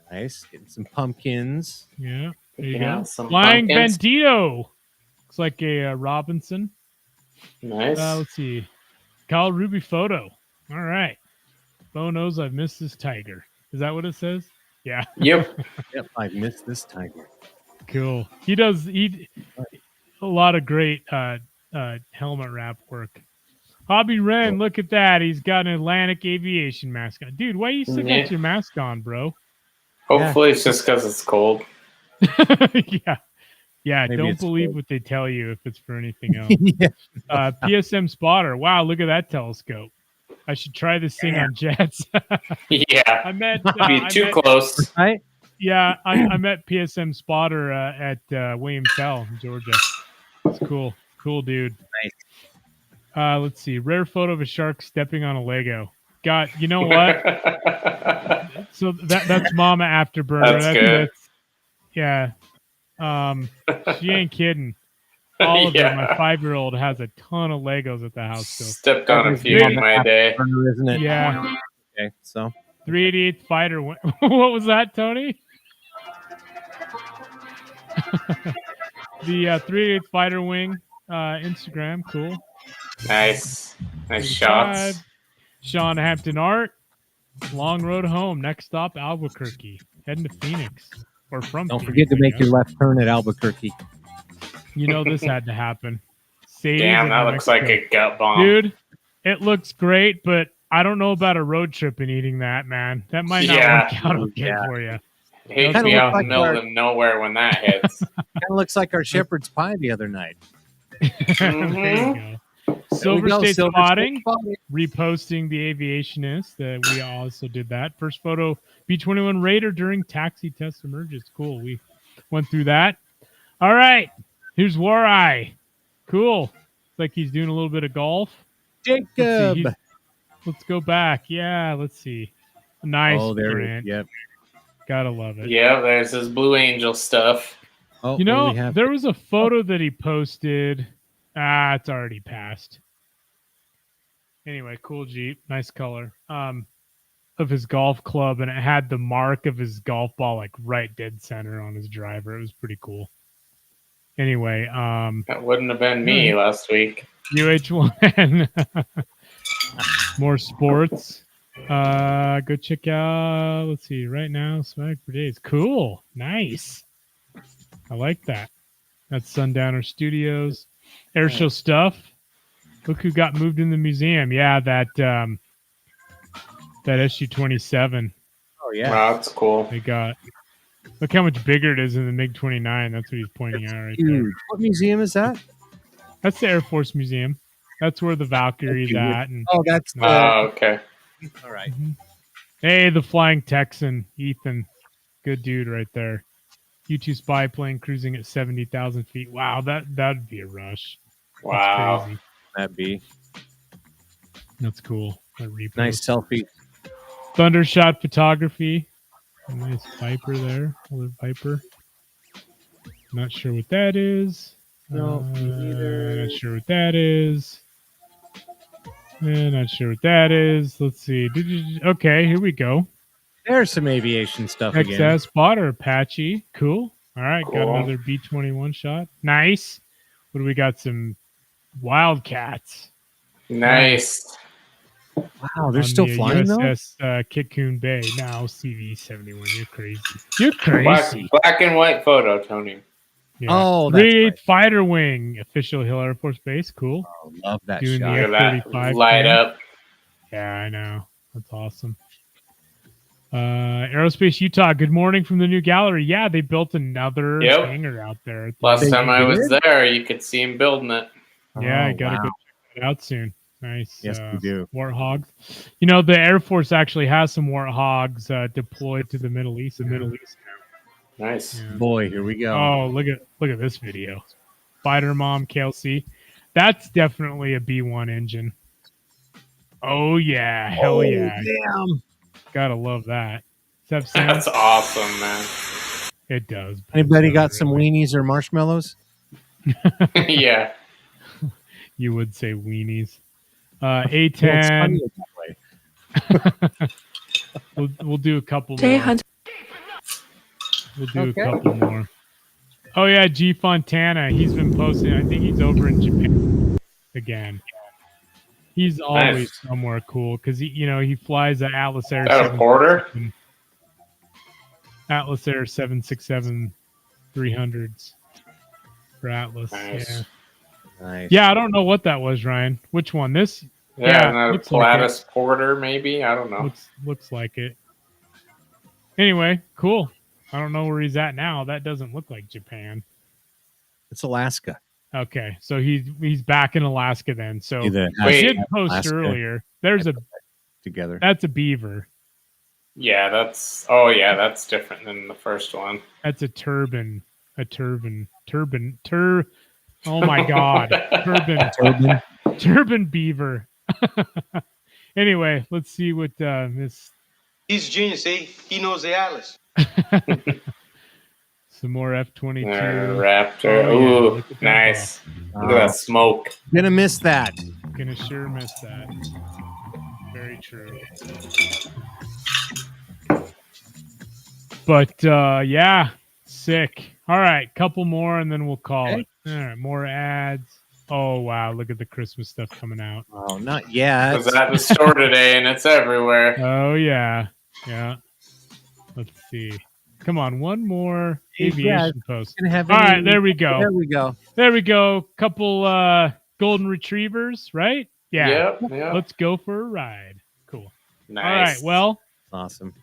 Nice. Getting some pumpkins. Yeah. There you Yeah, go. some Flying pumpkins. Bandito. Looks like a Robinson. Nice. Let's see. Kyle Ruby photo. All right. Bo knows I've missed this tiger. Is that what it says? Yeah. Yep. Yep, I've missed this tiger. Cool. He does a lot of great helmet wrap work. Hobby Ren, look at that. He's got an Atlantic Aviation mask on. Dude, why you still got your mask on, bro? Hopefully it's just because it's cold. Yeah. Yeah, Maybe don't believe what they tell you if it's for anything else. PSM spotter. Wow, look at that telescope. I should try this thing on jets. Yeah. I met Be too close. Right? Yeah, I met PSM spotter at William Tell in Georgia. It's cool. Cool dude. Nice. Let's see. Rare photo of a shark stepping on a Lego. God, you know what? So that's Mama Afterburner. That's good. Yeah. She ain't kidding. Oliver, Yeah. my 5-year-old, has a ton of Legos at the house still. Stepped on a few in my day. Isn't it? Yeah. Okay, so 388th fighter. What was that, Tony? The 388th fighter wing Instagram. Cool. Nice. Nice shots. Sean Hampton Art. Long road home. Next stop, Albuquerque. Heading to Phoenix. Or from don't Phoenix, forget to I make guess. your left turn at Albuquerque. You know this had to happen. Sadie's Damn, in that looks like Mexico. a gut bomb. Dude, it looks great, but I don't know about a road trip and eating that, man. That might not Yeah. work out okay for you. It hates Kinda me look out in like the middle our- of nowhere when that hits. Kind of looks like our shepherd's pie the other night. There you go. Silver go, State Silver Spotting, State Spotting. reposting the Aviationist. We also did that. First photo, B-21 Raider during taxi test emerges. Cool. We went through that. All right. Here's War Eye. Cool. Looks like he's doing a little bit of golf. Jacob. Let's go back. Yeah, let's see. Nice print. Yep. Gotta love it. Yeah, there's his Blue Angel stuff. Oh, You know, we have there was a photo that he posted. It's already passed. Anyway, cool Jeep, nice color. Of his golf club, and it had the mark of his golf ball like right dead center on his driver. It was pretty cool. Anyway, That wouldn't have been me last week. UH1. More sports. Go check out. Let's see. Right now, swag for days. Cool. Nice. I like that. That's Sundowner Studios. Airshow stuff. Look who got moved in the museum. Yeah, that SU-27. Oh yeah. Wow, that's cool. They got. Look how much bigger it is in the MiG-29. That's what he's pointing out right there. Huge. What museum is that? That's the Air Force Museum. That's where the Valkyrie's at. And Oh, that's the. Oh, okay. All right. hey, the Flying Texan, Ethan. Good dude right there. U-2 spy plane cruising at 70,000 feet. Wow, that'd be a rush. That's Wow. crazy. That'd be That's cool. That repost. nice selfie. Thundershot photography. A nice Viper there. Another Viper. Not sure what that is. No, me either. Not sure what that is. Not sure what that is. Let's see. Okay, here we go. There's some aviation stuff again. XS spotter Apache. Cool. All right, got Cool. another B-21 shot. Nice. What do we got? Some Wildcats. Nice. Wow, they're still flying though? USS Cocoon Bay, now CV-71. You're crazy. You're crazy. Black and white photo, Tony. Yeah. Oh, that's 3 right. Fighter Wing, official Hill Air Force Base. Cool. Oh, love that Doing shot. the Look at that F-35 light thing. up. Yeah, I know. That's awesome. Aerospace Utah, good morning from the new gallery. Yeah, they built another hangar out there. Last time I was there, you could see him building it. Yeah, I gotta go check it out soon. Nice. Yes, we do. Warthogs. You know, the Air Force actually has some Warthogs deployed to the Middle East. now. Nice. Yeah. Boy, here we go. Oh, look at this video. Fighter Mom KLC. That's definitely a B1 engine. Oh yeah, hell yeah. Damn. Gotta love that. Does that That's awesome, man. It does. Anybody got some weenies or marshmallows? Yeah. You would say weenies. A10. We'll do a couple more. We'll do a couple more. Oh yeah, G Fontana. He's been posting. I think he's over in Japan again. He's always somewhere cool because he flies the Atlas Air. That a Porter? Atlas Air 767 300s for Atlas. Nice. Yeah. Nice. Yeah, I don't know what that was, Ryan. Which one? This? Yeah, not a looks like Pilatus Porter, maybe. I don't know. Looks like it. Anyway, cool. I don't know where he's at now. That doesn't look like Japan. It's Alaska. Okay, so he's back in Alaska then. So I did post earlier. There's together. That's a beaver. Yeah, that's different than the first one. That's a turban. Oh my God, turban beaver. Anyway, let's see what this. He's a genius, eh? He knows the Atlas. Some more F-22. Raptor. Oh, ooh, nice. Look at that smoke. Gonna miss that. Gonna sure miss that. Very true. But yeah, sick. All right, couple more and then we'll call it. All right, more ads. Oh wow, look at the Christmas stuff coming out. Oh, not yet. I was at the store today and it's everywhere. Oh yeah. Yeah. Let's see. Come on, one more aviation post. All right, there we go. There we go. Couple golden retrievers, right? Yeah. Yep. Let's go for a ride. Cool. Nice. All right, well. Awesome.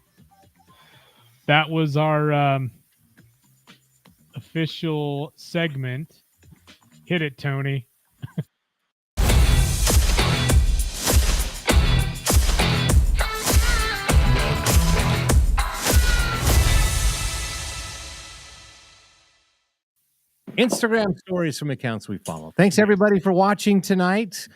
That was our official segment. Hit it, Tony. Instagram stories from accounts we follow. Thanks everybody for watching tonight.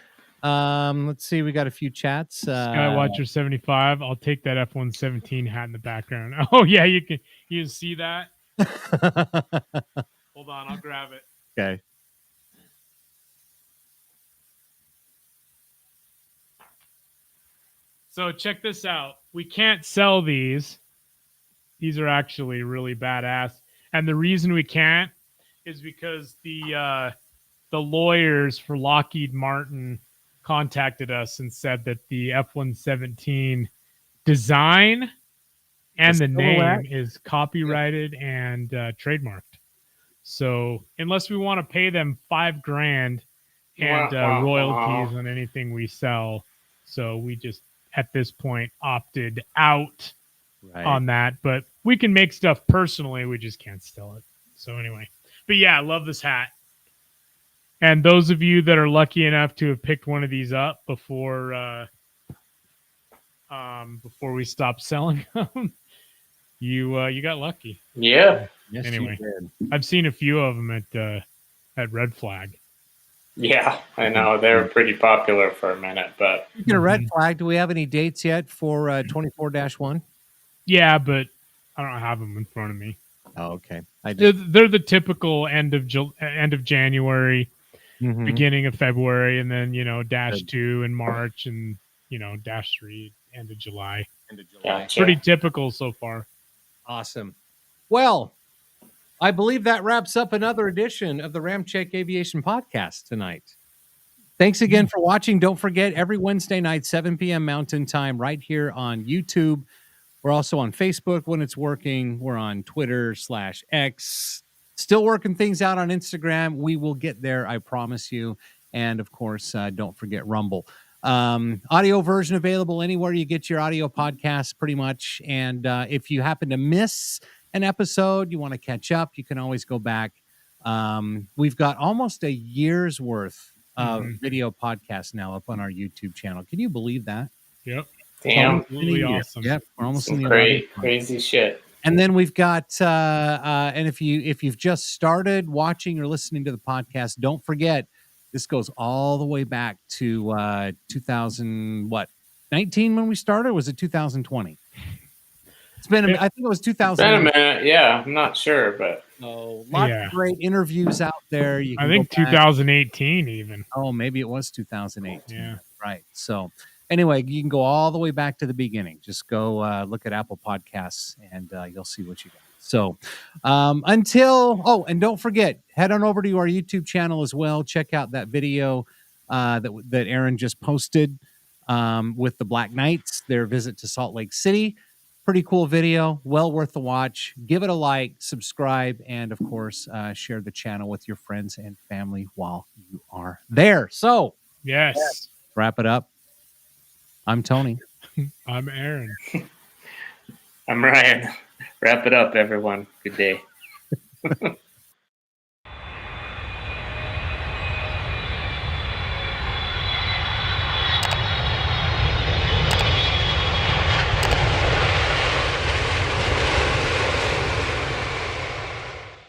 Let's see, we got a few chats. Skywatcher 75. I'll take that F-117 hat in the background. Oh yeah, you can see that. Hold on, I'll grab it. Okay. So check this out. We can't sell these. These are actually really badass. And the reason we can't is because the lawyers for Lockheed Martin contacted us and said that the F-117 design and the name is copyrighted and trademarked. So unless we want to pay them $5,000 and royalties on anything we sell, so we just at this point opted out on that. But we can make stuff personally. We just can't sell it. So anyway, but yeah, I love this hat. And those of you that are lucky enough to have picked one of these up before we stop selling them, you got lucky. Yeah. Yes, anyway, I've seen a few of them at Red Flag. Yeah, I know they were pretty popular for a minute, but speaking of Red Flag, do we have any dates yet for 24-1? Yeah, but I don't have them in front of me. Oh, okay. They're the typical end of January, beginning of February, and then -2 in March, and -3 end of July. Gotcha. Pretty typical so far. Awesome. Well, I believe that wraps up another edition of the RampCheck Aviation Podcast tonight. Thanks again for watching. Don't forget, every Wednesday night, 7 p.m. Mountain Time, right here on YouTube. We're also on Facebook when it's working. We're on Twitter/X. Still working things out on Instagram. We will get there, I promise you. And, of course, don't forget Rumble. Audio version available anywhere you get your audio podcasts, pretty much. And if you happen to miss an episode, you want to catch up, you can always go back. We've got almost a year's worth of video podcasts now up on our YouTube channel. Can you believe that? Yep. Damn. Absolutely awesome. Yep. We're almost Some in the crazy shit. And then we've got and if you've just started watching or listening to the podcast, don't forget this goes all the way back to 2019 when we started, or was it 2020? It's been I think it was 2000. It's been a minute. Yeah, I'm not sure, but lots of great interviews out there. You can I think go back. 2018 even. Oh, maybe it was 2018. Yeah. Right. So anyway, you can go all the way back to the beginning. Just go look at Apple Podcasts and you'll see what you got. So and don't forget, head on over to our YouTube channel as well. Check out that video that Aaron just posted with the Black Knights, their visit to Salt Lake City. Pretty cool video, well worth the watch. Give it a like, subscribe, and of course, share the channel with your friends and family while you are there. So, yes, wrap it up. I'm Tony. I'm Aaron. I'm Ryan. Wrap it up, everyone. Good day.